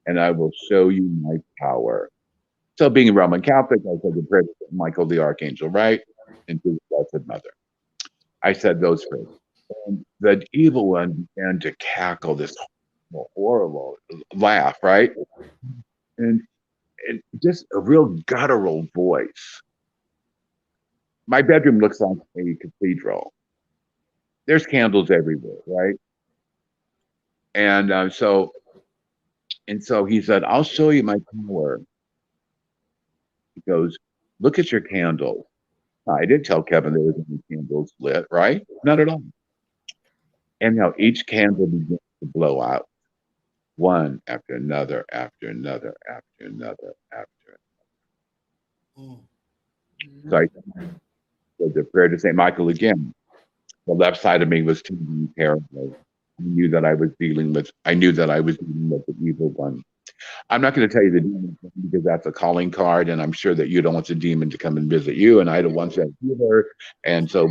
[SPEAKER 3] and I will show you my power." So, being a Roman Catholic, I said the prayer to Michael the Archangel, right? And to the Blessed Mother. I said those prayers. And the evil one began to cackle this horrible laugh, right? And just a real guttural voice. My bedroom looks like a cathedral. There's candles everywhere, right? And so he said, "I'll show you my power." He goes, "Look at your candles." I didn't tell Kevin there was any candles lit, right? Not at all. And each candle begins to blow out, one after another, after another, after another, after. So I said the prayer to St. Michael again. The left side of me was tingling terribly. I knew that I was dealing with the evil one. I'm not going to tell you the demon because that's a calling card, and I'm sure that you don't want the demon to come and visit you, and I don't want that either. And so,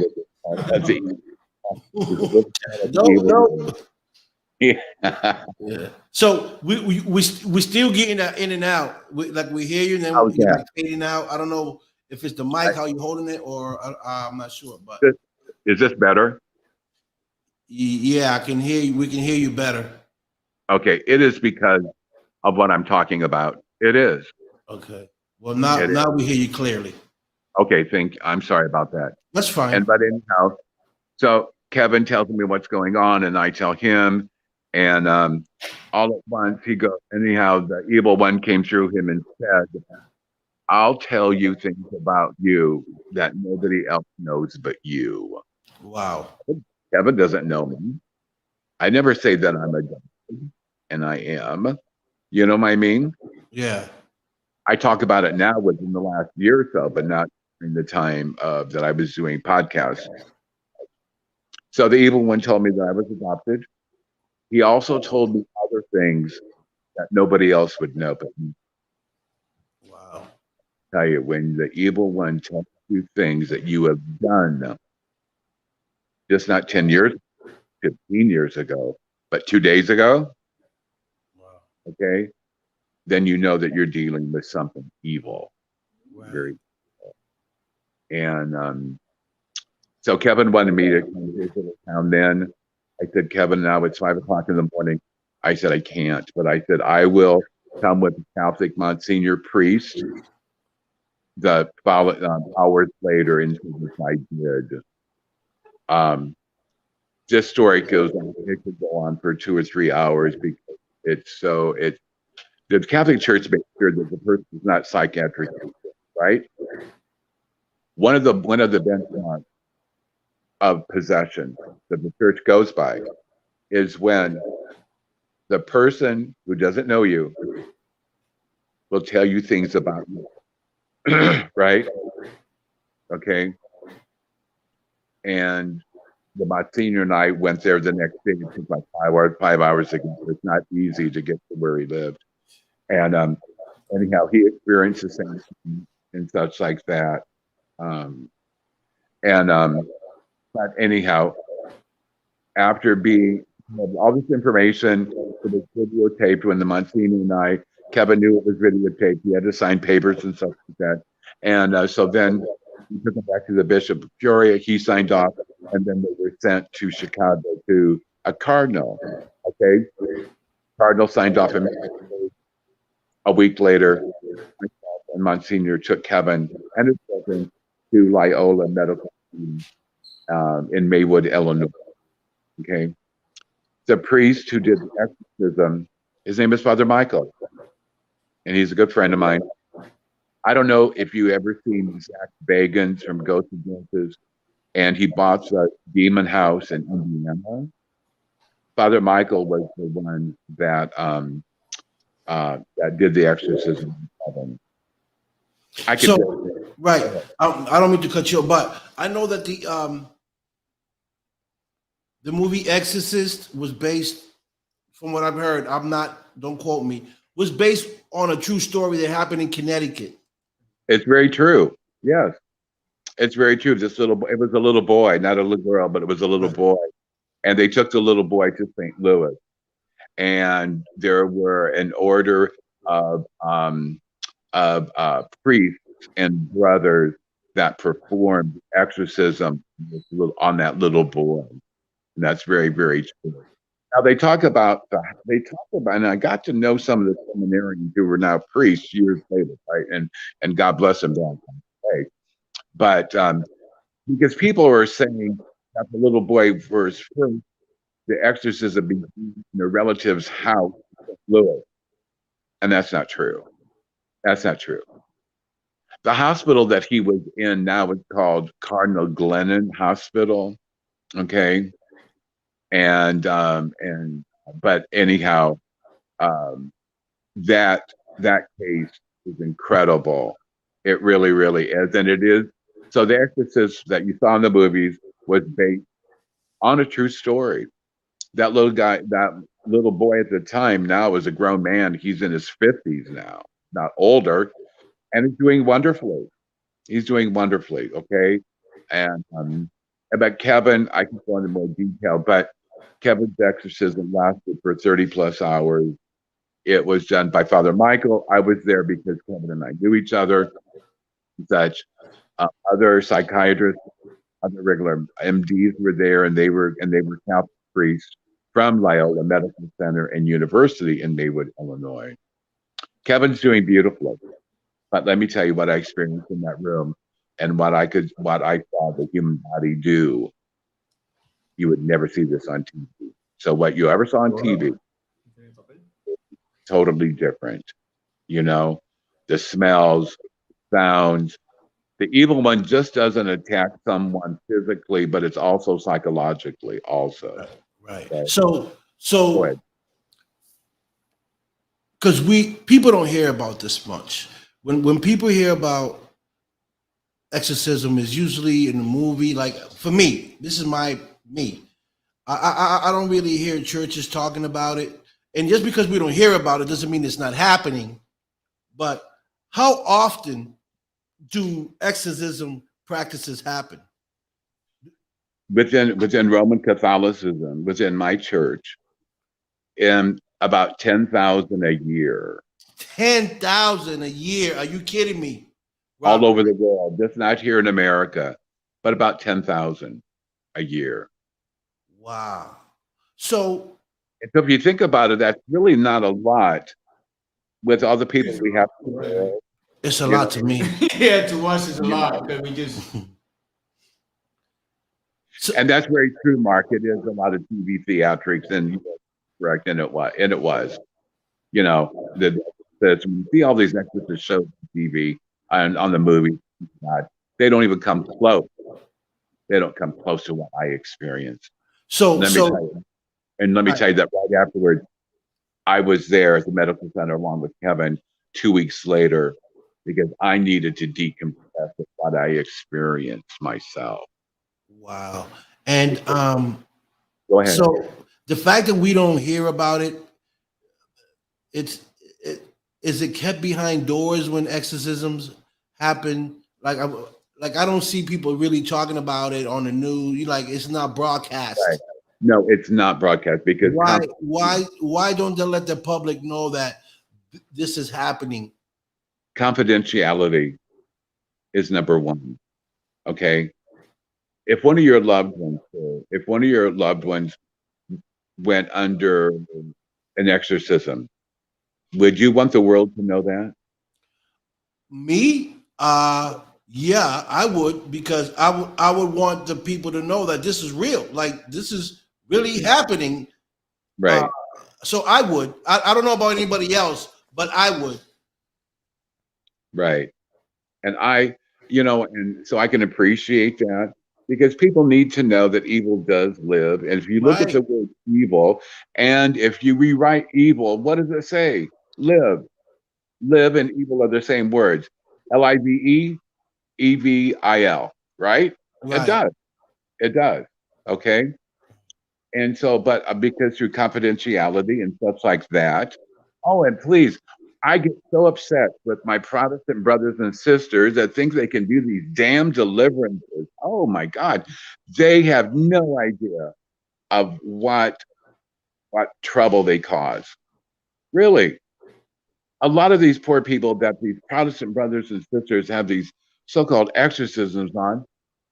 [SPEAKER 1] No.
[SPEAKER 3] yeah.
[SPEAKER 1] Yeah. So we still getting that in and out. We hear you, and then
[SPEAKER 3] How's
[SPEAKER 1] you're
[SPEAKER 3] that?
[SPEAKER 1] like fading out. I don't know if it's the mic, how you holding it, or I'm not sure. But
[SPEAKER 3] Is this better?
[SPEAKER 1] yeah, I can hear you. We can hear you better.
[SPEAKER 3] Okay, it is because of what I'm talking about. It is.
[SPEAKER 1] Okay. Well, now
[SPEAKER 3] It is.
[SPEAKER 1] now we hear you clearly.
[SPEAKER 3] Okay, I'm sorry about that.
[SPEAKER 1] That's fine.
[SPEAKER 3] But anyhow, so Kevin tells me what's going on, and I tell him, and all at once he goes. Anyhow, the evil one came through him and said, "I'll tell you things about you that nobody else knows but you."
[SPEAKER 1] Wow.
[SPEAKER 3] Kevin doesn't know me. I never say that I'm a god, and I am. You know what I mean?
[SPEAKER 1] Yeah.
[SPEAKER 3] I talk about it now within the last year or so, but not in the time that I was doing podcasts. So the evil one told me that I was adopted. He also told me other things that nobody else would know but me.
[SPEAKER 1] Wow.
[SPEAKER 3] Tell you, when the evil one tells you things that you have done, just not 10 years, 15 years ago, but 2 days ago,
[SPEAKER 1] Wow.
[SPEAKER 3] okay, then you know that you're dealing with something evil.
[SPEAKER 1] Right.
[SPEAKER 3] Very evil. And so Kevin wanted me to come here to the town then. I said, "Kevin, now it's 5 o'clock in the morning." I said, "I can't," but I said, "I will come with the Catholic Monsignor priest." The hours later, and I did. This story goes on. It could go on for 2 or 3 hours because the Catholic Church makes sure that the person is not psychiatric, right? One of the benchmarks of possession that the church goes by is when the person who doesn't know you will tell you things about you, right? Okay. And the Monsignor and I went there the next day. It took like 5 hours to get there. It's not easy to get to where he lived. And anyhow, he experienced the same thing and such like that. Um, and but anyhow, after being all this information, it was videotaped when the Monsignor and I, Kevin knew it was videotaped. He had to sign papers and stuff like that. And so then we took them back to the Bishop of Peoria. He signed off, and then they were sent to Chicago to a cardinal. Okay, cardinal signed off immediately. A week later, myself and Monsignor took Kevin and his children to Loyola Medical in Maywood, Illinois. Okay, the priest who did the exorcism, his name is Father Michael, and he's a good friend of mine. I don't know if you ever seen Zach Bagans from Ghosts and Glimpses, and he bought the Demon House in Indiana. Father Michael was the one that that did the exorcism. I could
[SPEAKER 1] right. I don't mean to cut you off, but I know that the movie Exorcist was based, from what I've heard, don't quote me, was based on a true story that happened in Connecticut.
[SPEAKER 3] It's very true. Yes, it's very true. It was a little boy, not a little girl, but it was a little boy, and they took the little boy to St. Louis, and there were an order of priests and brothers that performed exorcism on that little boy, and that's very, very true. Now they talk about, and I got to know some of the seminarians who were now priests years later, right? And God bless them down. But because people are saying that the little boy was first, the exorcism began in a relative's house, Louis, and that's not true. That's not true. The hospital that he was in now is called Cardinal Glennon Hospital. Okay. But anyhow, that case is incredible. It really, really is. And it is. So the exorcist that you saw in the movies was based on a true story. That little guy, that little boy at the time now is a grown man. He's in his 50s now, not older, and he's doing wonderfully. He's doing wonderfully. Okay. And about Kevin, I can go into more detail, but Kevin's exorcism lasted for 30 plus hours. It was done by Father Michael. I was there because Kevin and I knew each other. Such other psychiatrists, other regular MDs were there, and they were Catholic priests from Loyola Medical Center and University in Maywood, Illinois. Kevin's doing beautifully, but let me tell you what I experienced in that room and what I saw the human body do. You would never see this on TV. So what you ever saw on TV, totally different. You know, the smells, sounds. The evil one just doesn't attack someone physically, but it's also psychologically also.
[SPEAKER 1] Right. So because people don't hear about this much. When people hear about exorcism, is usually in a movie. Like for me, this is me. I don't really hear churches talking about it. And just because we don't hear about it doesn't mean it's not happening. But how often do exorcism practices happen?
[SPEAKER 3] Within Roman Catholicism, within my church, in about 10,000 a year.
[SPEAKER 1] 10,000 a year? Are you kidding me? Robert?
[SPEAKER 3] All over the world, just not here in America, but about 10,000 a year.
[SPEAKER 1] Wow. So
[SPEAKER 3] if you think about it, that's really not a lot with all the people we have.
[SPEAKER 1] It's a lot to me.
[SPEAKER 2] Yeah, to us it's a lot because we just.
[SPEAKER 3] And that's very true, Mark. It is a lot of TV theatrics, and correct, and it was. You know, when you see all these exorcist shows on TV and on the movie, God, they don't even come close. They don't come close to what I experienced. Let me tell you that right afterwards, I was there at the medical center along with Kevin 2 weeks later because I needed to decompress with what I experienced myself.
[SPEAKER 1] Wow. And
[SPEAKER 3] Go ahead.
[SPEAKER 1] so the fact that we don't hear about it, it's it, is it kept behind doors when exorcisms happen? Like I don't see people really talking about it on the news. Like it's not
[SPEAKER 3] Right.
[SPEAKER 1] broadcast.
[SPEAKER 3] No, it's not broadcast because
[SPEAKER 1] Why don't they let the public know that this is happening?
[SPEAKER 3] confidentiality is number one. Okay. If one of your loved ones, if one of your loved ones went under an exorcism, would you want the world to know that?
[SPEAKER 1] Me? Yeah, I would because I would want the people to know that this is real. Like this is really happening. Uh,
[SPEAKER 3] Right.
[SPEAKER 1] so I would. I don't know about anybody else, but I would.
[SPEAKER 3] Right. And and so I can appreciate that because people need to know that evil does live. And if you look at
[SPEAKER 1] Right.
[SPEAKER 3] the word evil, and if you rewrite evil, what does it say? Live. Live and evil are the same words. Live, evil, right? It
[SPEAKER 1] Right.
[SPEAKER 3] does. It does. Okay. And so, but because through confidentiality and stuff like that. Oh, and please, I get so upset with my Protestant brothers and sisters that think they can do these damn deliverances. Oh my God. They have no idea of what trouble they cause. Really. A lot of these poor people that these Protestant brothers and sisters have these so-called exorcisms on,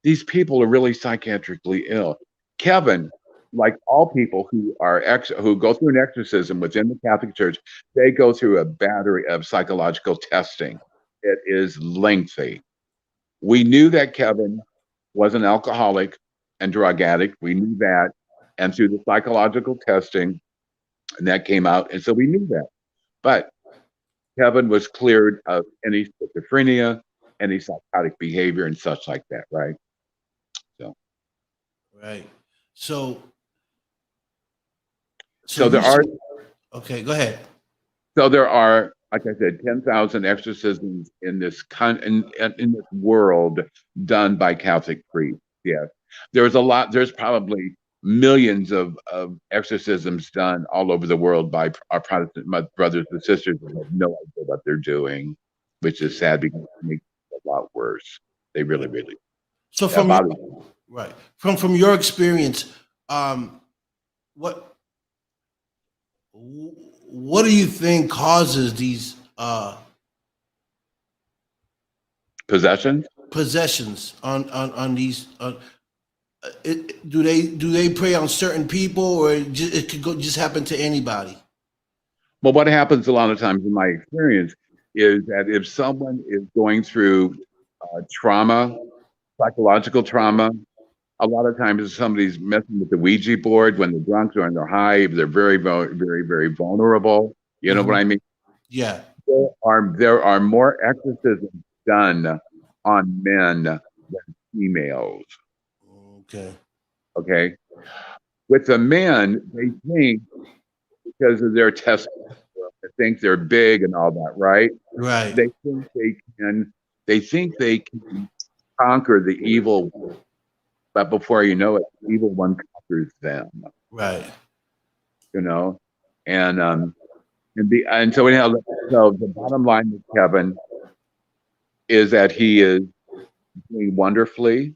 [SPEAKER 3] these people are really psychiatrically ill. Kevin, like all people who are who go through an exorcism within the Catholic Church, they go through a battery of psychological testing. It is lengthy. We knew that Kevin was an alcoholic and drug addict. We knew that. And through the psychological testing, and that came out. And so we knew that. But Kevin was cleared of any schizophrenia, any psychotic behavior, and such like that, right? So,
[SPEAKER 1] Right. So
[SPEAKER 3] so
[SPEAKER 1] you
[SPEAKER 3] there are,
[SPEAKER 1] okay, go ahead.
[SPEAKER 3] like I said, 10,000 exorcisms in this in this world done by Catholic priests. Yes, there's a lot. There's probably millions of exorcisms done all over the world by our Protestant brothers and sisters that have no idea what they're doing, which is sad because it makes it a lot worse. They really, really.
[SPEAKER 1] So
[SPEAKER 3] Yeah,
[SPEAKER 1] from right from your experience, um, what what do you think causes these
[SPEAKER 3] possession.
[SPEAKER 1] possessions on these? Do they prey on certain people, or it could go just happen to anybody?
[SPEAKER 3] Well, what happens a lot of times in my experience is that if someone is going through trauma, psychological trauma, a lot of times if somebody's messing with the Ouija board when they're drunk or in their high, they're very, very, very, very vulnerable. You know what I mean?
[SPEAKER 1] Yeah.
[SPEAKER 3] There are more exorcisms done on men than females.
[SPEAKER 1] Okay.
[SPEAKER 3] Okay. With the men, they think because of their testosterone, they think they're big and all that, right?
[SPEAKER 1] Right.
[SPEAKER 3] They think they can conquer the evil one, but before you know it, the evil one conquers them.
[SPEAKER 1] Right.
[SPEAKER 3] You know, and so anyhow, so the bottom line with Kevin is that he is doing wonderfully.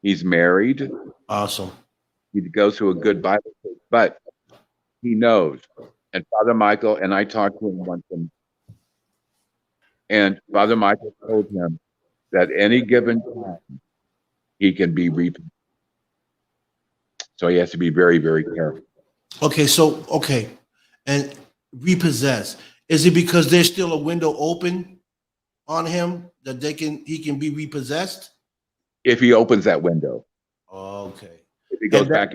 [SPEAKER 3] He's married.
[SPEAKER 1] Awesome.
[SPEAKER 3] He goes to a good Bible church, but he knows. And Father Michael and I talked to him once, and Father Michael told him that any given time he can be reaped. So he has to be very, very careful.
[SPEAKER 1] Okay. And repossess. Is it because there's still a window open on him that he can be repossessed?
[SPEAKER 3] If he opens that window,
[SPEAKER 1] Okay.
[SPEAKER 3] if he goes
[SPEAKER 1] And that-
[SPEAKER 3] back,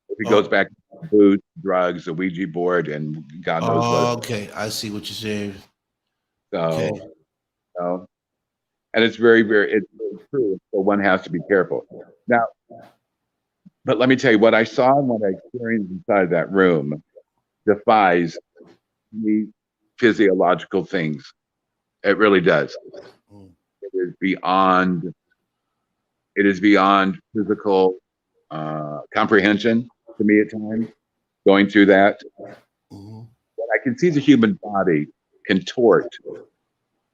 [SPEAKER 3] if he goes back to booze, drugs, the Ouija board, and God knows what.
[SPEAKER 1] Okay, I see what you're saying.
[SPEAKER 3] So,
[SPEAKER 1] Okay.
[SPEAKER 3] so, and it's very, very, it's very true. So one has to be careful. Now, but let me tell you what I saw and what I experienced inside that room defies the physiological things. It really does.
[SPEAKER 1] Mm.
[SPEAKER 3] It is beyond. It is beyond physical comprehension to me at times, going through that.
[SPEAKER 1] Mhm.
[SPEAKER 3] But I can see the human body contort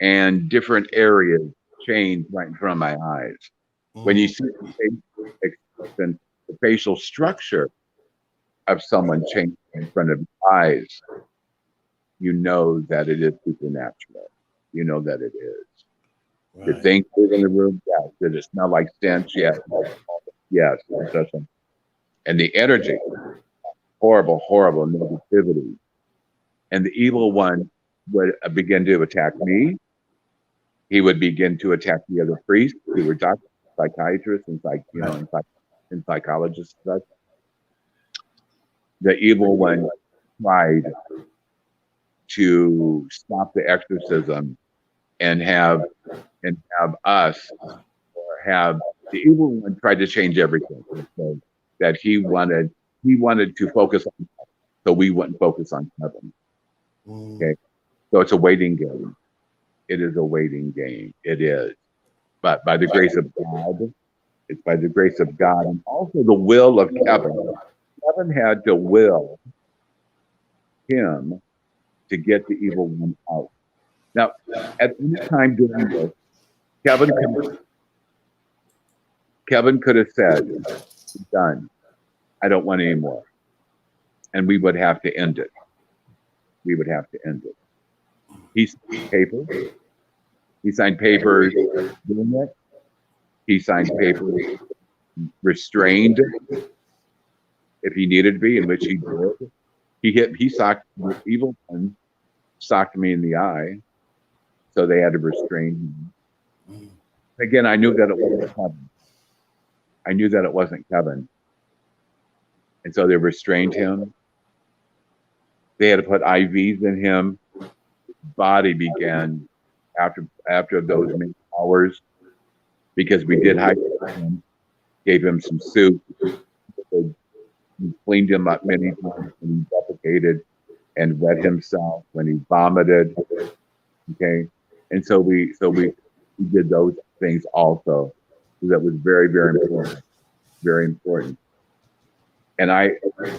[SPEAKER 3] and different areas change right in front of my eyes. When you
[SPEAKER 1] Mhm.
[SPEAKER 3] see the facial expression, the facial structure of someone change in front of your eyes, you know that it is supernatural. You know that it is. Did
[SPEAKER 1] Right.
[SPEAKER 3] things move in the room? Yes. Did it smell like stench? Yes. Yes. It doesn't. And the energy, horrible, horrible negativity. And the evil one would begin to attack me. He would begin to attack the other priests who were doctors, psychiatrists, and
[SPEAKER 1] Right.
[SPEAKER 3] and psychologists. And such. The evil one tried to stop the exorcism and have us, or have the evil one tried to change everything. So that he wanted to focus on, so we wouldn't focus on heaven.
[SPEAKER 1] Mhm.
[SPEAKER 3] Okay, so it's a waiting game. It is a waiting game. It is, but by the grace of God, it's by the grace of God, and also the will of Kevin. Kevin had to will him to get the evil one out. Now, at any time during this, Kevin could Kevin could have said, "Done. I don't want any more," and we would have to end it. We would have to end it. He signed papers. He signed papers doing it. He signed papers restrained if he needed to be, in which he did. He socked the evil one, socked me in the eye, so they had to restrain him.
[SPEAKER 1] Mhm.
[SPEAKER 3] Again, I knew that it wasn't Kevin. I knew that it wasn't Kevin, and so they restrained him. They had to put IVs in him. Body began after those many hours, because we did hydrate him, gave him some soup, we cleaned him up many times when he defecated and wet himself, when he vomited. Okay, and so we did those things also. So that was very, very important, very important. And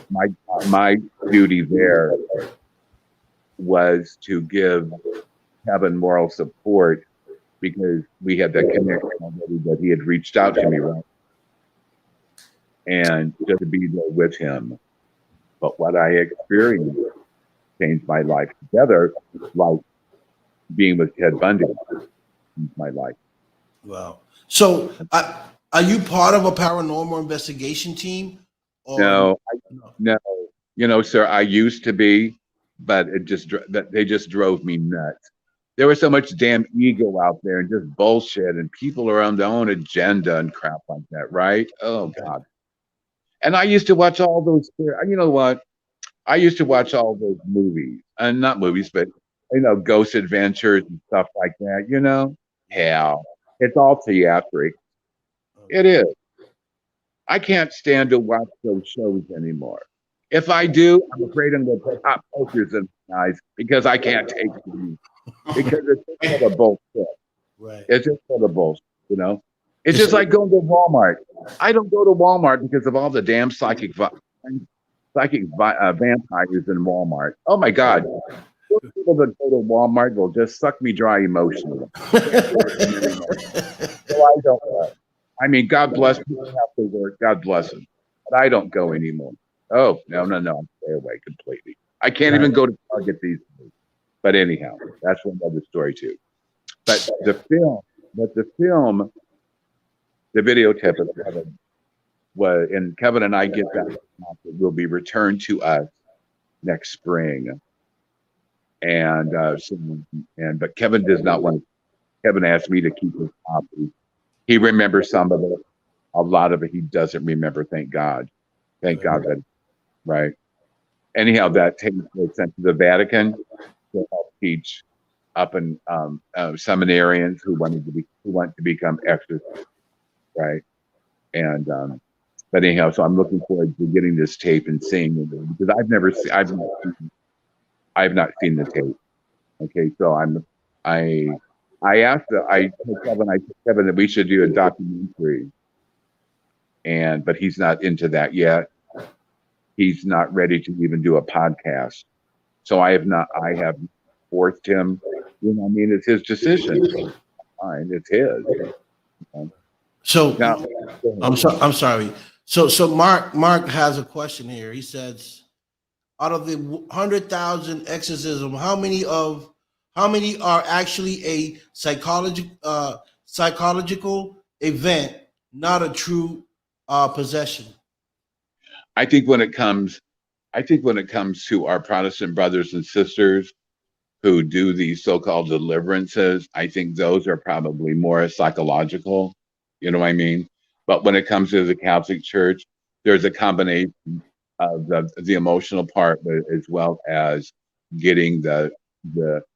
[SPEAKER 3] my my duty there was to give Kevin moral support, because we had that connection already, that he had reached out to me, right? And just to be there with him. But what I experienced changed my life together, like being with Ted Bundy changed my life.
[SPEAKER 1] Wow. So, are you part of a paranormal investigation team, or
[SPEAKER 3] No,
[SPEAKER 1] no?
[SPEAKER 3] no, sir, I used to be, but they just drove me nuts. There was so much damn ego out there and just bullshit, and people are on their own agenda and crap like that, right? Oh
[SPEAKER 1] Okay.
[SPEAKER 3] God. And I used to watch all those. You know what? I used to watch all those movies, and not movies, but Ghost Adventures and stuff like that. Hell, it's all theatric. It is. I can't stand to watch those shows anymore. If I do, I'm afraid I'm going to put hot posters in my eyes, because I can't take it, because it's just for the bullshit.
[SPEAKER 1] Right.
[SPEAKER 3] It's just for the bullshit, you know. It's
[SPEAKER 1] It's
[SPEAKER 3] just like going to Walmart. I don't go to Walmart because of all the damn vampires in Walmart. Oh my God. Those people that go to Walmart will just suck me dry emotionally. I can't take them anymore. So I don't go. I mean, God bless people who have to work. God bless them. But I don't go anymore. Oh, no, no, no. I stay away completely. I can't
[SPEAKER 1] Right.
[SPEAKER 3] even go to Target these days. But anyhow, that's another story too. But the film, the videotape of Kevin and Kevin and I get that will be returned to us next spring. And but Kevin does not want. Kevin asked me to keep his copy. He remembers some of it. A lot of it he doesn't remember. Thank God. Thank God that. Right. Anyhow, that was sent to the Vatican to help teach up in seminarians who want to become exorcists. Right. And but anyhow, so I'm looking forward to getting this tape and seeing it, because I've not seen the tape. Okay, so I told Kevin that we should do a documentary but he's not into that yet. He's not ready to even do a podcast. So I have forced him. You know, I mean, it's his decision. Fine, it's his. Now,
[SPEAKER 1] So I'm sorry. So Mark has a question here. He says, out of the 100,000 exorcism, how many are actually a psychological event, not a true possession?
[SPEAKER 3] I think when it comes, to our Protestant brothers and sisters who do these so-called deliverances, I think those are probably more psychological. You know what I mean? But when it comes to the Catholic Church, there's a combination of the emotional part, but as well as getting the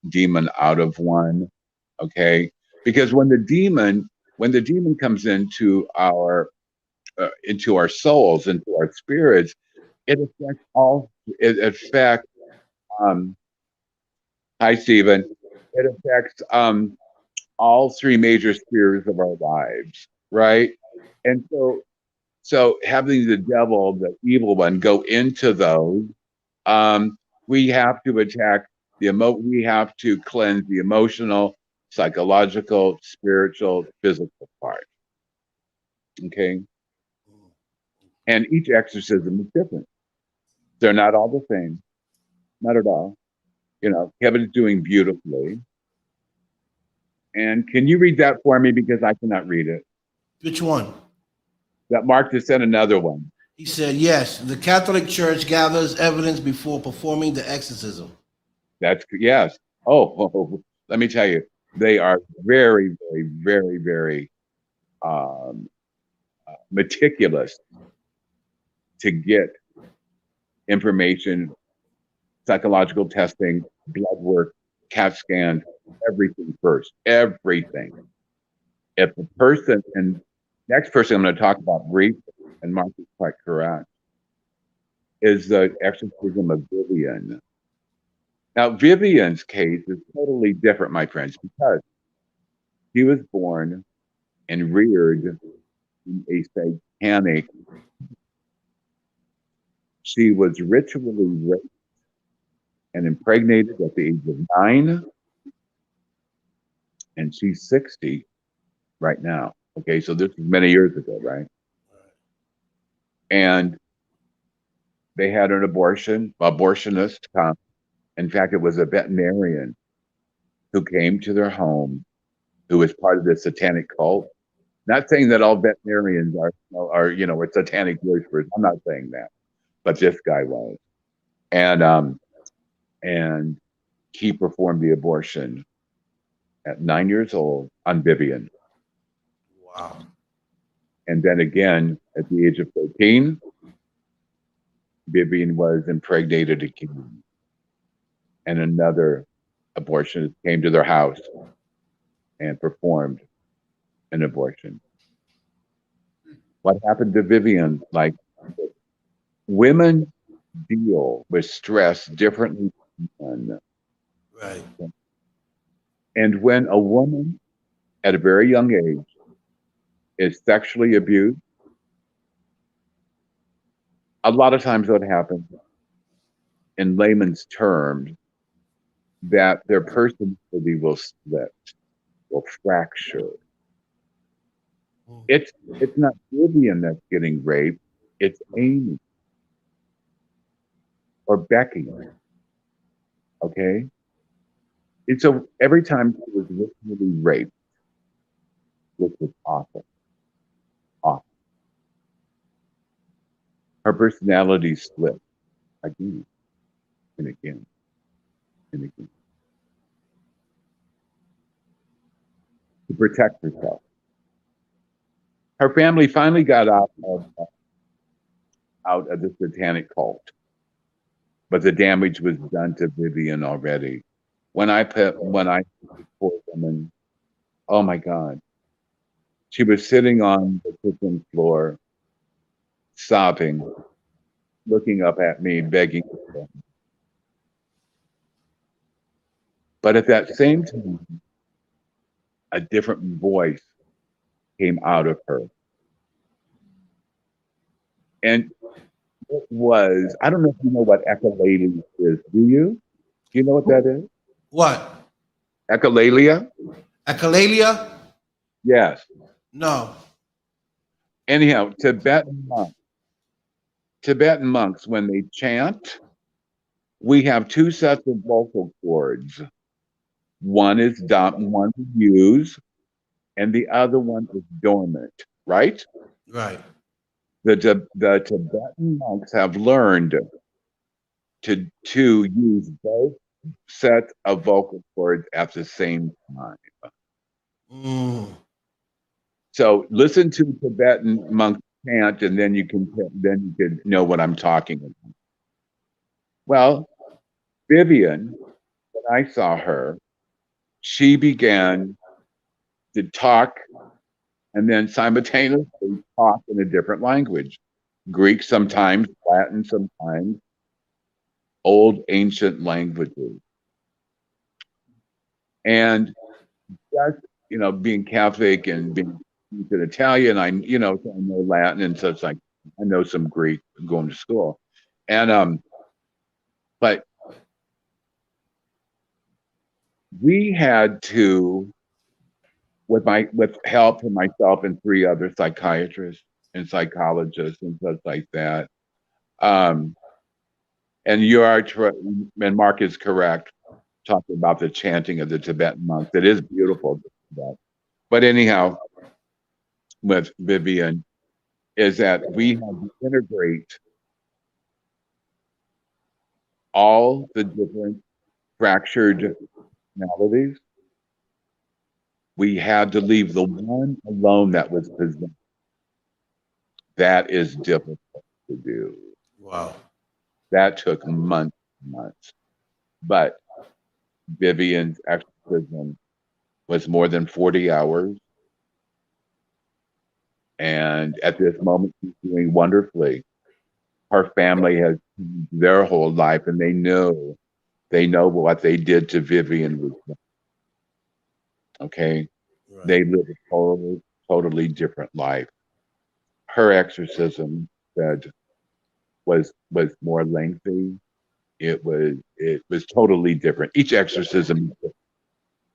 [SPEAKER 3] demon out of one. Okay, because when the demon comes into our souls, into our spirits, it affects all. It affects. Um, Hi, Stephen. It affects all three major spheres of our lives, right? And so having the devil, the evil one, go into those, we have to attack we have to cleanse the emotional, psychological, spiritual, physical part. Okay. And each exorcism is different. They're not all the same. Not at all. You know, Kevin's doing beautifully. And can you read that for me? Because I cannot read it.
[SPEAKER 1] Which one?
[SPEAKER 3] That Mark just sent another one.
[SPEAKER 1] He said, yes, the Catholic Church gathers evidence before performing the exorcism.
[SPEAKER 3] That's yes. Let me tell you, they are very, very, very, very um, meticulous to get information, psychological testing, blood work, CAT scans, everything first. Everything. If the person and next person I'm going to talk about briefly, and Mark is quite correct, is the exorcism of Vivian. Now, Vivian's case is totally different, my friends, because she was born and reared in a satanic. She was ritually raped and impregnated at the age of 9, and she's 60 right now. Okay, so this is many years ago, right? And they had an abortionist come. In fact, it was a veterinarian who came to their home, who was part of the satanic cult. Not saying that all veterinarians are satanic worshippers. I'm not saying that, but this guy was, and he performed the abortion at 9 years old on Vivian,
[SPEAKER 1] Wow.
[SPEAKER 3] and then again at the age of 13, Vivian was impregnated again, and another abortionist came to their house and performed an abortion. What happened to Vivian? Like, women deal with stress differently than men.
[SPEAKER 1] Right.
[SPEAKER 3] And when a woman at a very young age is sexually abused, a lot of times what happens in layman's terms, that their personality will split, will fracture. It's not Vivian that's getting raped, it's Amy or Becky. Okay? It's every time she was literally raped, which was awful. Awful. Her personality split again and again and again to protect herself. Her family finally got out of the satanic cult, but the damage was done to Vivian already. When I poor woman, oh my God, she was sitting on the kitchen floor, sobbing, looking up at me, begging. But at that same time, a different voice came out of her. And it was, I don't know if you know what echolalia is. Do you? Do you know what that is?
[SPEAKER 1] What?
[SPEAKER 3] Echolalia?
[SPEAKER 1] Echolalia?
[SPEAKER 3] Yes.
[SPEAKER 1] No.
[SPEAKER 3] Anyhow, Tibetan monks, when they chant, we have two sets of vocal cords. One is one we use, and the other one is dormant, right?
[SPEAKER 1] Right.
[SPEAKER 3] The Tibetan monks have learned to use both sets of vocal cords at the same time.
[SPEAKER 1] Mm.
[SPEAKER 3] So listen to Tibetan monks chant, and then you can know what I'm talking about. Well, Vivian, when I saw her, she began to talk and then simultaneously talk in a different language. Greek sometimes, Latin sometimes, old ancient languages. And just, being Catholic and being an Italian, so I know Latin and such, like I know some Greek going to school. And but we had to, with help from myself and three other psychiatrists and psychologists and such like that. Um, and and Mark is correct, talking about the chanting of the Tibetan monks. It is beautiful. But anyhow, with Vivian, is that we had to integrate all the different fractured melodies. We had to leave the one alone that was possessed. That is difficult to do.
[SPEAKER 1] Wow.
[SPEAKER 3] That took months and months. But Vivian's exorcism was more than 40 hours. And at this moment, she's doing wonderfully. Her family has their whole life, and they know what they did to Vivian was okay.
[SPEAKER 1] Right.
[SPEAKER 3] They live a totally different life. Her exorcism said was more lengthy. It was totally different. Each exorcism,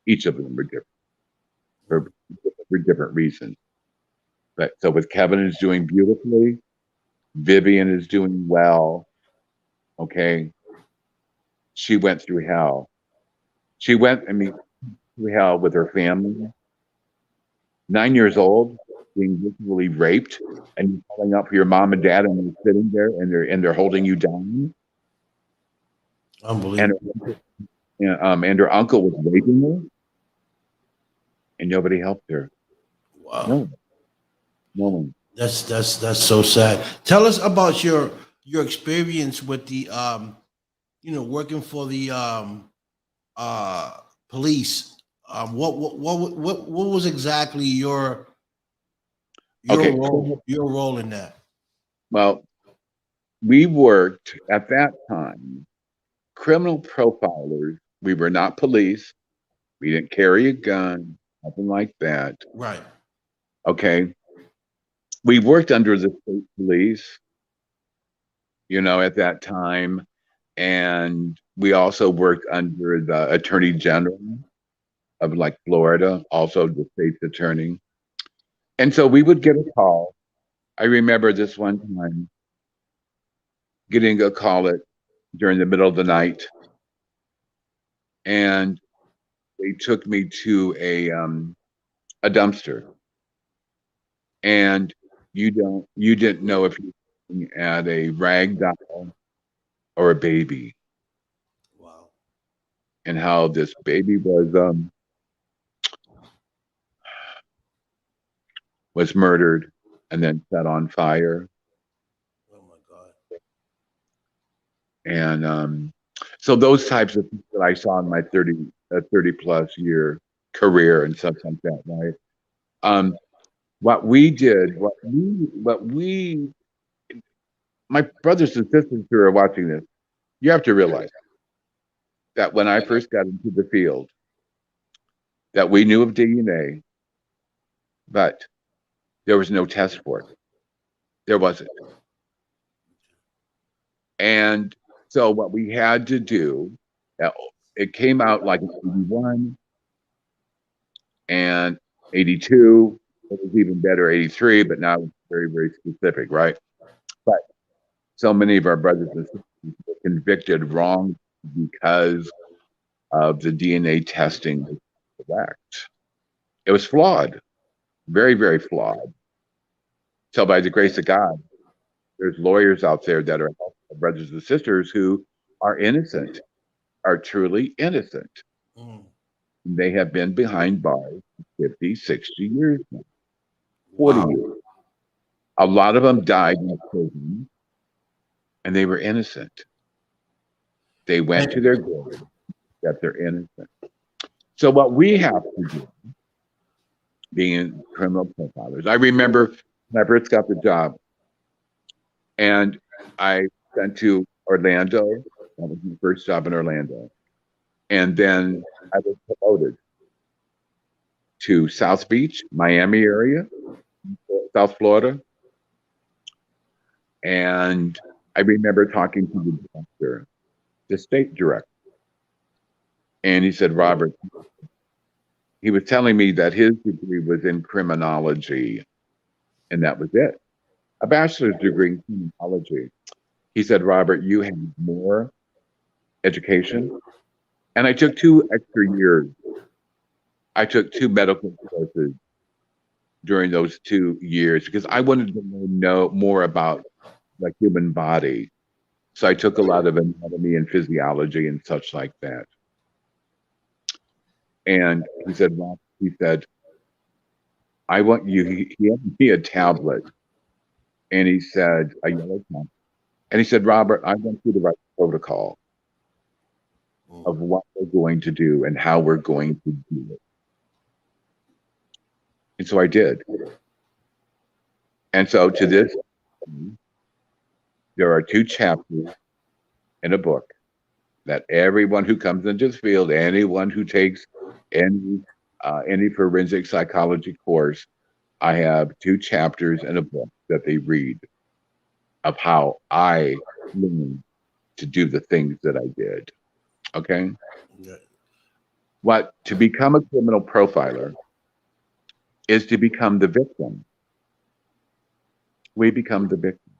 [SPEAKER 3] each of them were different for different reasons. But so with Kevin is doing beautifully, Vivian is doing well. Okay, she went through hell. Through hell with her family. 9 years old, being literally raped, and you're calling out for your mom and dad, and you're sitting there, and they're holding you down, and
[SPEAKER 1] Unbelievable.
[SPEAKER 3] and her uncle was raping her, and nobody helped her.
[SPEAKER 1] Wow.
[SPEAKER 3] No, no one.
[SPEAKER 1] That's so sad. Tell us about your experience with the working for the police. What was exactly
[SPEAKER 3] Okay,
[SPEAKER 1] your role in that?
[SPEAKER 3] well, we worked at that time, criminal profilers. We were not police. We didn't carry a gun, nothing like that.
[SPEAKER 1] Right.
[SPEAKER 3] Okay. We worked under the state police, at that time. And we also worked under the attorney general of like Florida, also the state's attorney. And so we would get a call. I remember this one time getting a call during the middle of the night, and they took me to a dumpster, and you didn't know if you were looking at a rag doll or a baby,
[SPEAKER 1] Wow.
[SPEAKER 3] and how this baby was murdered and then set on fire.
[SPEAKER 1] Oh my God.
[SPEAKER 3] And so those types of things that I saw in my 30 plus year career and stuff like that, right? What we did, what we, my brothers and sisters who are watching this, you have to realize that when I first got into the field, that we knew of DNA, but there was no test for it. There wasn't. And so what we had to do, uh, it came out like in 81 and 82. It was even better, 83, but now it's very, very specific, right? But so many of our brothers and sisters were convicted wrong because of the DNA testing was correct. It was flawed, very, very flawed. So by the grace of God, there's lawyers out there that are brothers and sisters who are innocent, are truly innocent.
[SPEAKER 1] Mm.
[SPEAKER 3] They have been behind bars 50, 60 years now, 40
[SPEAKER 1] Wow.
[SPEAKER 3] years. A lot of them died in prison and they were innocent. They went to their grave that they're innocent. So what we have to do, being criminal profilers, I remember when I first got the job and I went to Orlando. That was my first job in Orlando. And then I was promoted to South Beach, Miami area, South Florida. And I remember talking to the director, the state director. And he said, Robert, he was telling me that his degree was in criminology, and that was it. A bachelor's degree in criminology. He said, Robert, you have more education. And I took 2 extra years. I took 2 medical courses during those 2 years because I wanted to know more about the human body. So I took a lot of anatomy and physiology and such like that. And he said, well, he said, I want you, he had me a tablet. And he said, a yellow tablet. And he said, Robert, I want you to write a protocol of what we're going to do and how we're going to do it. And so I did. And so to this, there are 2 chapters in a book that everyone who comes into the field, anyone who takes any forensic psychology course, I have 2 chapters in a book that they read of how I learned to do the things that I did. Okay?
[SPEAKER 1] Yeah.
[SPEAKER 3] What to become a criminal profiler is to become the victim. We become the victim.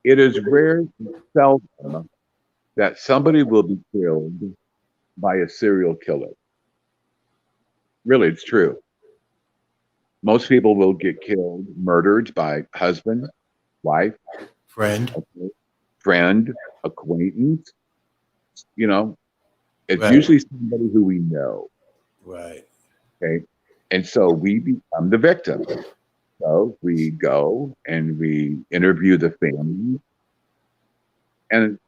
[SPEAKER 3] It is rare and seldom that somebody will be killed by a serial killer. Really, it's true. Most people will get killed, murdered by husband, wife,
[SPEAKER 1] Friend.
[SPEAKER 3] friend, acquaintance. You know, it's
[SPEAKER 1] Right.
[SPEAKER 3] usually somebody who we know.
[SPEAKER 1] Right.
[SPEAKER 3] Okay. And so we become the victim. So we go and we interview the family. And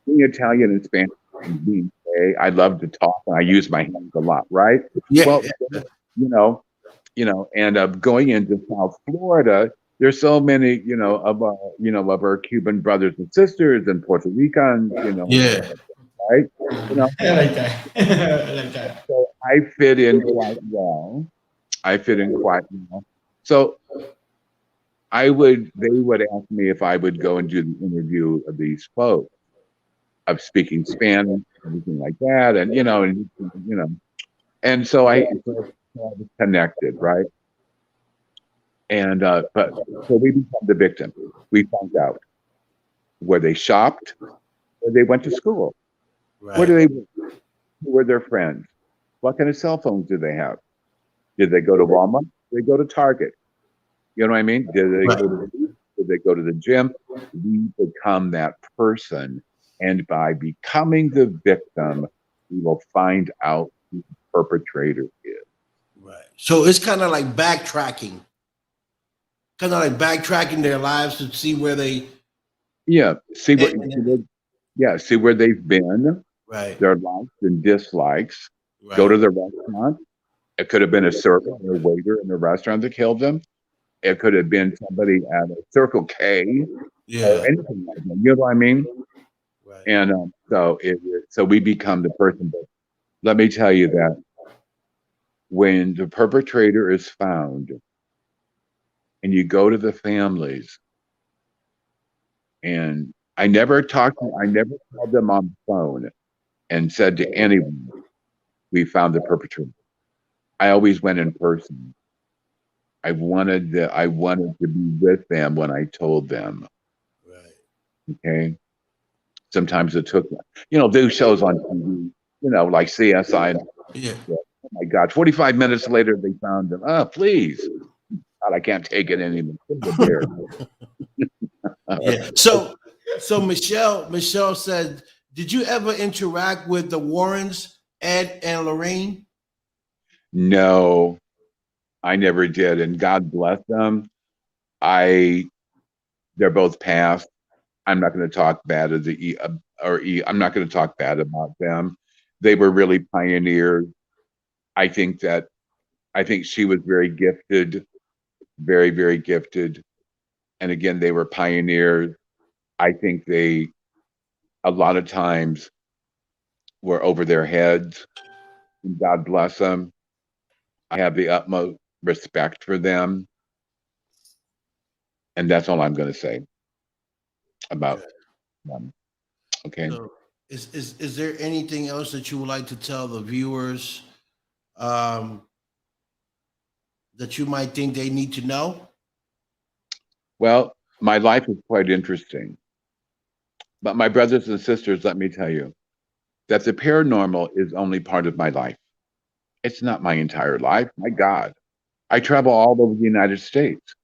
[SPEAKER 3] being Italian and Spanish and being gay, I love to talk and I use my hands a lot, right?
[SPEAKER 1] Yeah.
[SPEAKER 3] Well, you know, and going into South Florida, there's so many, of our Cuban brothers and sisters and Puerto Ricans,
[SPEAKER 1] Yeah.
[SPEAKER 3] right? You know,
[SPEAKER 2] I like that. I like that.
[SPEAKER 3] so I fit in quite well. I fit in quite well. So they would ask me if I would go and do the interview of these folks, of speaking Spanish, everything like that, and so I was connected, right? And but so we become the victim. We found out where they shopped, where they went to school, where do
[SPEAKER 1] Right.
[SPEAKER 3] they live, who were their friends, what kind of cell phones do they have? Did they go to Walmart? Did they go to Target? You know what I mean? Did they go to did they go to the gym? We become that person, and by becoming the victim, we will find out who the perpetrator is.
[SPEAKER 1] Right. So it's kind of like backtracking. Kind of like backtracking their lives to see where they.
[SPEAKER 3] Yeah, see where they've been,
[SPEAKER 1] Right.
[SPEAKER 3] their likes and dislikes. Go
[SPEAKER 1] Right.
[SPEAKER 3] to the restaurant. It could have been a server or a waiter in the restaurant that killed them. It could have been somebody at a Circle K or
[SPEAKER 1] Yeah.
[SPEAKER 3] anything like that. You know what I mean?
[SPEAKER 1] Right.
[SPEAKER 3] And so we become the person. But let me tell you that when the perpetrator is found, and you go to the families, and I never called them on the phone and said to anyone, we found the perpetrator. I always went in person. I wanted to be with them when I told them.
[SPEAKER 1] Right.
[SPEAKER 3] Okay. Sometimes it took, those shows on TV, like CSI.
[SPEAKER 1] Yeah.
[SPEAKER 3] Oh my God, 45 minutes later, they found them. Oh, please. God, I can't take it anymore. Put the bear.
[SPEAKER 1] Yeah. So Michelle said, did you ever interact with the Warrens, Ed and Lorraine?
[SPEAKER 3] No, I never did. And God bless them. They're both passed. I'm not going to talk bad of I'm not going to talk bad about them. They were really pioneers. I think that, I think she was very gifted, very, very gifted. And again, they were pioneers. I think a lot of times, were over their heads. And God bless them. I have the utmost respect for them. And that's all I'm going to say about
[SPEAKER 1] Okay.
[SPEAKER 3] them. Okay.
[SPEAKER 1] So is there anything else that you would like to tell the viewers um, that you might think they need to know?
[SPEAKER 3] Well, my life is quite interesting. But my brothers and sisters, let me tell you that the paranormal is only part of my life. It's not my entire life. My God. I travel all over the United States.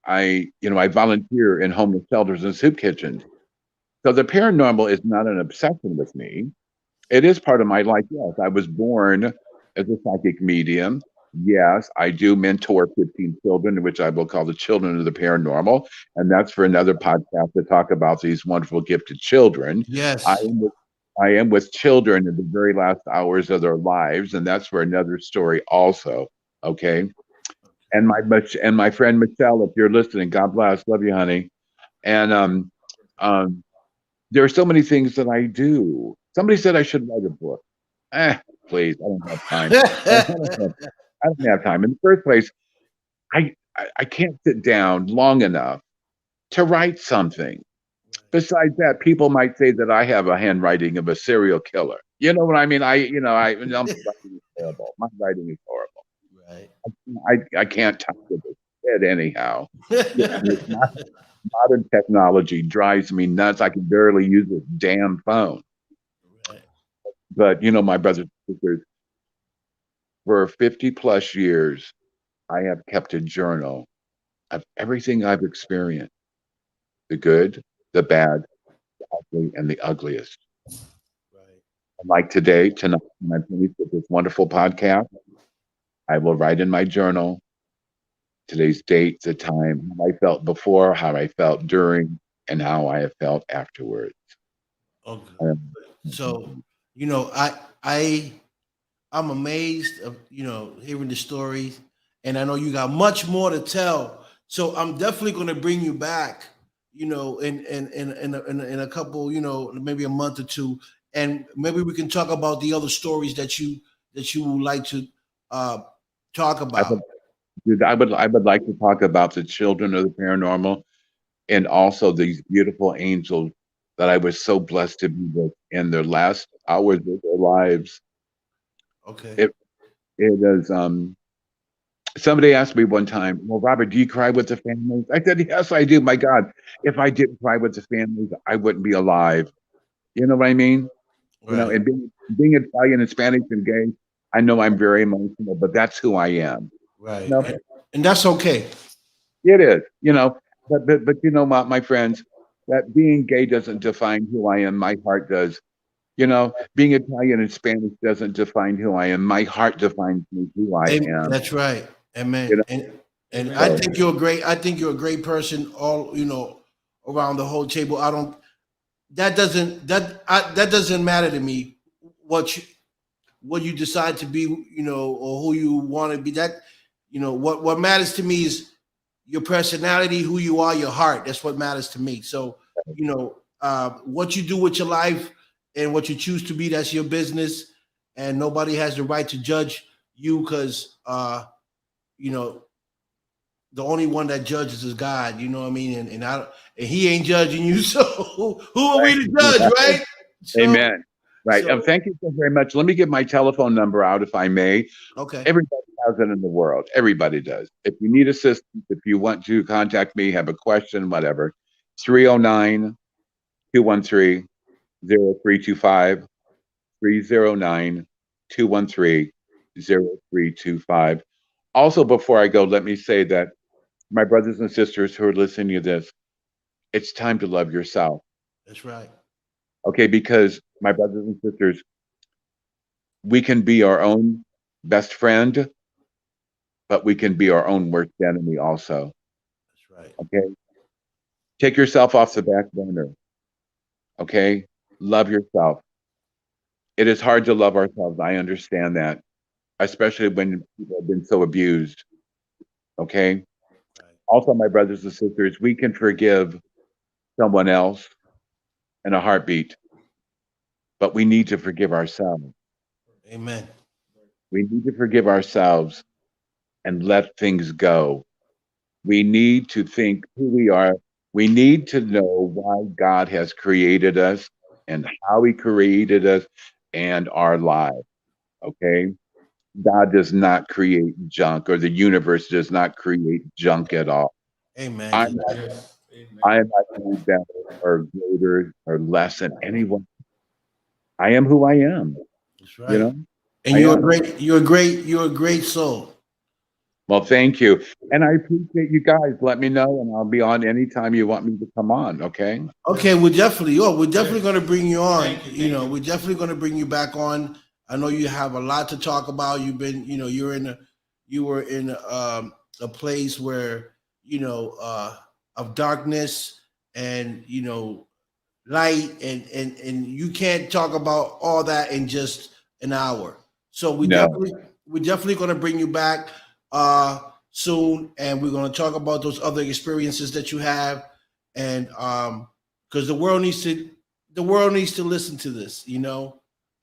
[SPEAKER 3] I volunteer in homeless shelters and soup kitchens. So the paranormal is not an obsession with me. It is part of my life. Yes, I was born as a psychic medium. Yes, I do mentor 15 children, which I will call the children of the paranormal. And that's for another podcast to talk about these wonderful gifted children. I
[SPEAKER 1] Yes.
[SPEAKER 3] am with, I am with children in the very last hours of their lives, and that's for another story also. Okay. And my friend Michelle, if you're listening, God bless, love you, honey. And um, there are so many things that I do. Somebody said I should write a book. Eh, please, I don't have time. I don't have time. In the first place, I can't sit down long enough to write something. Besides that, people might say that I have a handwriting of a serial killer. You know what I mean? My writing is horrible. My writing is horrible.
[SPEAKER 1] Right.
[SPEAKER 3] I can't type with a head anyhow. Modern technology drives me nuts. I can barely use this damn phone.
[SPEAKER 1] Right.
[SPEAKER 3] But my brothers and sisters, for 50 plus years, I have kept a journal of everything I've experienced, the good, the bad, the ugly, and the ugliest.
[SPEAKER 1] Right.
[SPEAKER 3] And like tonight, when I'm finished with this wonderful podcast, I will write in my journal today's date, the time, how I felt before, how I felt during, and how I have felt afterwards.
[SPEAKER 1] Okay.
[SPEAKER 3] Um,
[SPEAKER 1] So, you know, I I'm amazed of hearing the stories, and I know you got much more to tell. So I'm definitely going to bring you back, in a couple, maybe a month or two, and maybe we can talk about the other stories that you would like to uh, talk
[SPEAKER 3] I
[SPEAKER 1] about.
[SPEAKER 3] would, dude, I would like to talk about the children of the paranormal and also these beautiful angels that I was so blessed to be with in their last hours of their lives.
[SPEAKER 1] Okay.
[SPEAKER 3] It it is somebody asked me one time, well, Robert, do you cry with the families? I said, yes, I do. My God, if I didn't cry with the families, I wouldn't be alive. You know what I mean?
[SPEAKER 1] Right.
[SPEAKER 3] And being Italian and Spanish and gay, I know I'm very emotional, but that's who I am.
[SPEAKER 1] Right.
[SPEAKER 3] You know,
[SPEAKER 1] And that's okay.
[SPEAKER 3] it is, but my friends, that being gay doesn't define who I am. My heart does. Being Italian and Spanish doesn't define who I am. My heart defines me who I am.
[SPEAKER 1] That's right.
[SPEAKER 3] You
[SPEAKER 1] Amen.
[SPEAKER 3] know,
[SPEAKER 1] And I
[SPEAKER 2] Amen.
[SPEAKER 3] so
[SPEAKER 1] think you're great. I think you're a great person. All around the whole table. I don't. That doesn't matter to me. What you decide to be, or who you want to be. What matters to me is your personality, who you are, your heart. That's what matters to me. So, what you do with your life and what you choose to be, that's your business, and nobody has the right to judge you because you know the only one that judges is God. You know what I mean? And He ain't judging you. So who are we to judge, right? So
[SPEAKER 3] Amen. Right.
[SPEAKER 1] so
[SPEAKER 3] Thank you so very much. Let me give my telephone number out if I may.
[SPEAKER 1] okay.
[SPEAKER 3] Everybody has it in the world. Everybody does. If you need assistance, if you want to contact me, have a question, whatever, 309 213 0325. 309 213 0325. Also, before I go, let me say that my brothers and sisters who are listening to this, it's time to love yourself.
[SPEAKER 1] That's right.
[SPEAKER 3] Okay, because my brothers and sisters, we can be our own best friend, but we can be our own worst enemy also.
[SPEAKER 1] That's right.
[SPEAKER 3] Okay, take yourself off the back burner. Okay, love yourself. It is hard to love ourselves. I understand that, especially when people have been so abused. Okay.
[SPEAKER 1] Right.
[SPEAKER 3] Also, my brothers and sisters, we can forgive someone else in a heartbeat, but we need to forgive ourselves.
[SPEAKER 1] Amen.
[SPEAKER 3] We need to forgive ourselves and let things go. We need to think who we are. We need to know why God has created us and how He created us and our lives. Okay. God does not create junk, or the universe does not create junk at all.
[SPEAKER 1] Amen to
[SPEAKER 3] I'm
[SPEAKER 1] that.
[SPEAKER 3] not,
[SPEAKER 2] Yes. Amen.
[SPEAKER 3] I am not any better or greater or less than anyone. I am who I am.
[SPEAKER 1] That's
[SPEAKER 3] You
[SPEAKER 1] right.
[SPEAKER 3] know,
[SPEAKER 1] And
[SPEAKER 3] I am.
[SPEAKER 1] you're a great soul.
[SPEAKER 3] Well, thank you. And I appreciate you guys. Let me know, and I'll be on anytime you want me to come on. Okay.
[SPEAKER 1] Okay, we're definitely
[SPEAKER 2] Yes.
[SPEAKER 1] going to bring you on.
[SPEAKER 2] Thank you.
[SPEAKER 1] You
[SPEAKER 2] Thank
[SPEAKER 1] know,
[SPEAKER 2] you.
[SPEAKER 1] we're definitely going to bring you back on. I know you have a lot to talk about. You've been, you were in a place where, of darkness and, light and you can't talk about all that in just an hour. So
[SPEAKER 3] No.
[SPEAKER 1] we're definitely going to bring you back soon, and we're going to talk about those other experiences that you have, and because the world needs to listen to this,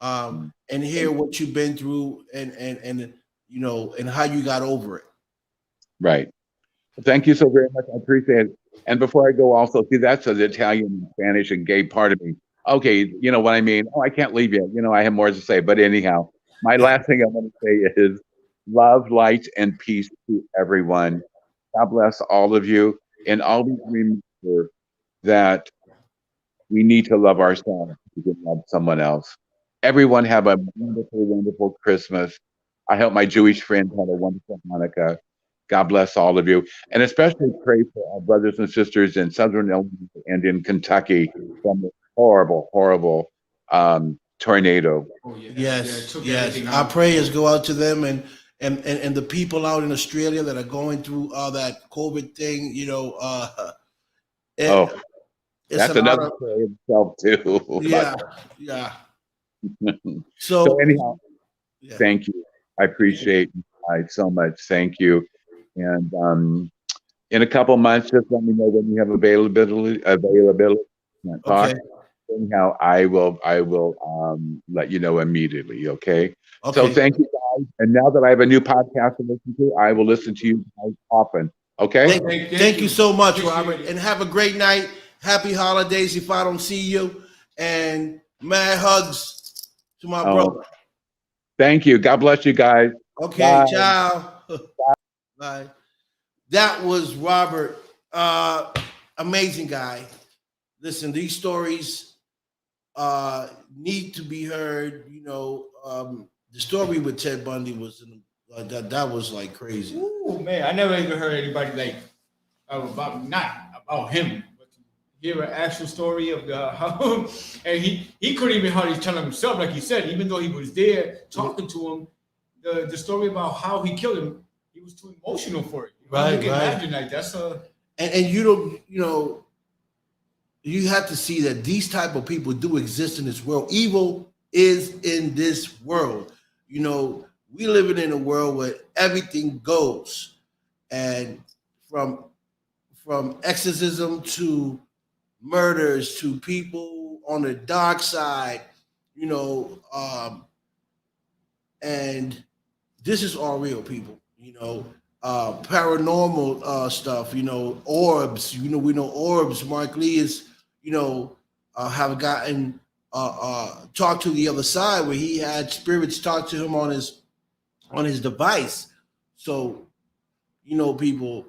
[SPEAKER 1] and hear what you've been through, and and how you got over it.
[SPEAKER 3] Right. Thank you so very much. I appreciate it. And before I go, also, see, that's the Italian, and Spanish, and gay part of me. Okay, you know what I mean? Oh, I can't leave yet. I have more to say. But anyhow, my
[SPEAKER 1] Yeah.
[SPEAKER 3] last thing I want to say is love, light, and peace to everyone. God bless all of you. And always remember that we need to love ourselves to can love someone else. Everyone have a wonderful, wonderful Christmas. I hope my Jewish friends have a wonderful Hanukkah. God bless all of you. And especially pray for our brothers and sisters in Southern Illinois and in Kentucky from the horrible, horrible tornado.
[SPEAKER 2] Oh yeah. Yeah. It
[SPEAKER 1] Yes,
[SPEAKER 2] took
[SPEAKER 1] yes.
[SPEAKER 2] everything
[SPEAKER 1] Our
[SPEAKER 2] out.
[SPEAKER 1] prayers go out to them, and the people out in Australia that are going through all that COVID thing. It,
[SPEAKER 3] Oh,
[SPEAKER 1] it's
[SPEAKER 3] that's
[SPEAKER 1] an
[SPEAKER 3] another
[SPEAKER 1] honor.
[SPEAKER 3] story in itself, too. But
[SPEAKER 1] Yeah, yeah.
[SPEAKER 3] so,
[SPEAKER 1] So,
[SPEAKER 3] anyhow,
[SPEAKER 1] yeah.
[SPEAKER 3] thank you. I appreciate you guys so much. Thank you. And in a couple months, just let me know when you have availability. Availability. Can't
[SPEAKER 1] Okay.
[SPEAKER 3] talk. Anyhow, I will let you know immediately. Okay. So
[SPEAKER 1] Okay.
[SPEAKER 3] thank you guys. And now that I have a new podcast to listen to, I will listen to you guys often. Okay.
[SPEAKER 1] Thank you so much,
[SPEAKER 2] Appreciate
[SPEAKER 1] Robert,
[SPEAKER 2] it.
[SPEAKER 1] and have a great night. Happy holidays if I don't see you, and mad hugs to my
[SPEAKER 3] Oh,
[SPEAKER 1] brother.
[SPEAKER 3] thank you. God bless you guys.
[SPEAKER 1] Okay,
[SPEAKER 3] Bye.
[SPEAKER 1] ciao. Bye. That was Robert. Amazing guy. Listen, these stories need to be heard. The story with Ted Bundy was that was like crazy.
[SPEAKER 2] Ooh, man, I never even heard anybody like about not about him, but to hear an actual story of the how and he couldn't even hardly tell himself, like he said, even though he was there talking to him, the story about how he killed him, he was too emotional for it.
[SPEAKER 1] Right,
[SPEAKER 2] You can
[SPEAKER 1] right.
[SPEAKER 2] imagine like that's a
[SPEAKER 1] And you have to see that these type of people do exist in this world. Evil is in this world. We living in a world where everything goes, and from exorcism to murders to people on the dark side, you know, um, and this is all real, people. paranormal stuff, you know, orbs. You know, we know orbs. Mark Lee is, you know, have gotten talked to the other side where he had spirits talk to him on his device. So, you know, people,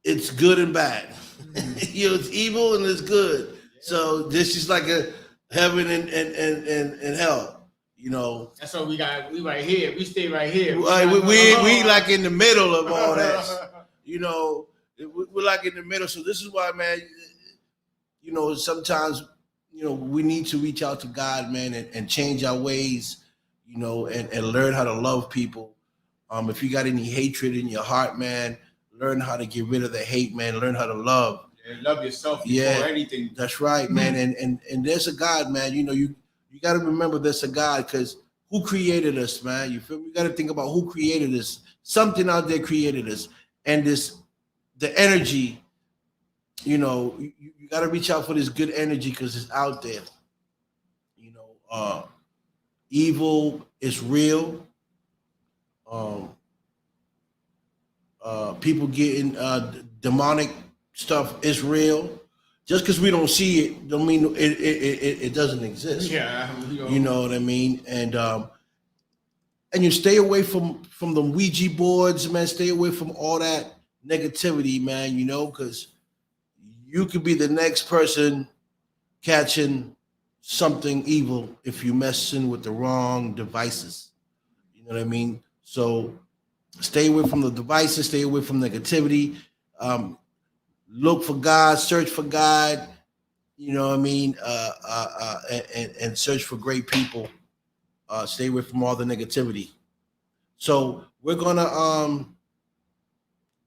[SPEAKER 1] it's good and bad. You know, it's evil and it's good. So this is like a heaven and hell. You know,
[SPEAKER 2] That's what we got. We right here. We stay right here.
[SPEAKER 1] we like in the middle of all that. You know, we're like in the middle. So this is why, man. You know, sometimes you know we need to reach out to God, man, and change our ways. You know, and learn how to love people. If you got any hatred in your heart, man, learn how to get rid of the hate, man. Learn how to love.
[SPEAKER 2] Yeah, love yourself before anything.
[SPEAKER 1] That's right, man. And there's a God, man. You know, you got to remember there's a God, because who created us, man? You feel me? You got to think about who created us. Something out there created us, and the energy. You know, you got to reach out for this good energy because it's out there. You know, evil is real. People getting demonic stuff is real. Just because we don't see it, don't mean it doesn't exist.
[SPEAKER 2] Yeah,
[SPEAKER 1] you know what I mean. And you stay away from the Ouija boards, man. Stay away from all that negativity, man. You know, because you could be the next person catching something evil if you messing with the wrong devices. You know what I mean? So stay away from the devices. Stay away from negativity. Look for God, search for God, you know what I mean, and search for great people. Stay away from all the negativity. So we're gonna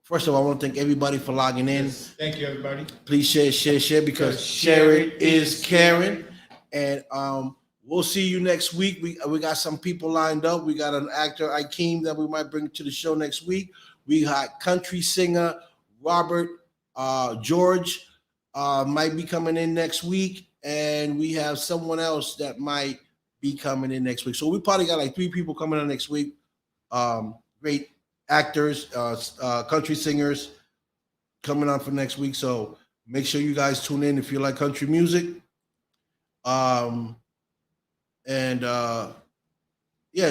[SPEAKER 1] first of all, I want to thank everybody for logging in.
[SPEAKER 2] Yes, thank you, everybody.
[SPEAKER 1] Please share because sharing is caring. And we'll see you next week. We got some people lined up. We got an actor, Ikeem, that we might bring to the show next week. We got country singer Robert George might be coming in next week, and we have someone else that might be coming in next week. So we probably got like 3 people coming in next week. Great actors, country singers coming on for next week. So make sure you guys tune in if you like country music. Yeah,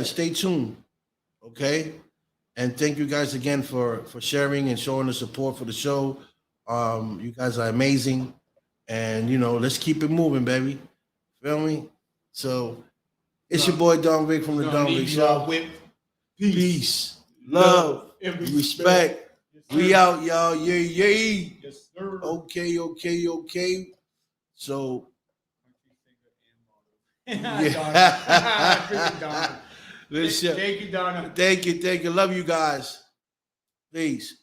[SPEAKER 1] stay tuned. Okay. And thank you guys again for sharing and showing the support for the show. You guys are amazing. And you know, let's keep it moving, baby. Feel me? So it's your boy Don Vic from the Don Vic Show. Peace, love, and respect. We out, y'all. Yay.
[SPEAKER 2] Yes, sir.
[SPEAKER 1] Okay. So
[SPEAKER 2] Donna.
[SPEAKER 1] Listen.
[SPEAKER 2] Thank you, Donna.
[SPEAKER 1] Thank you. Love you guys. Peace.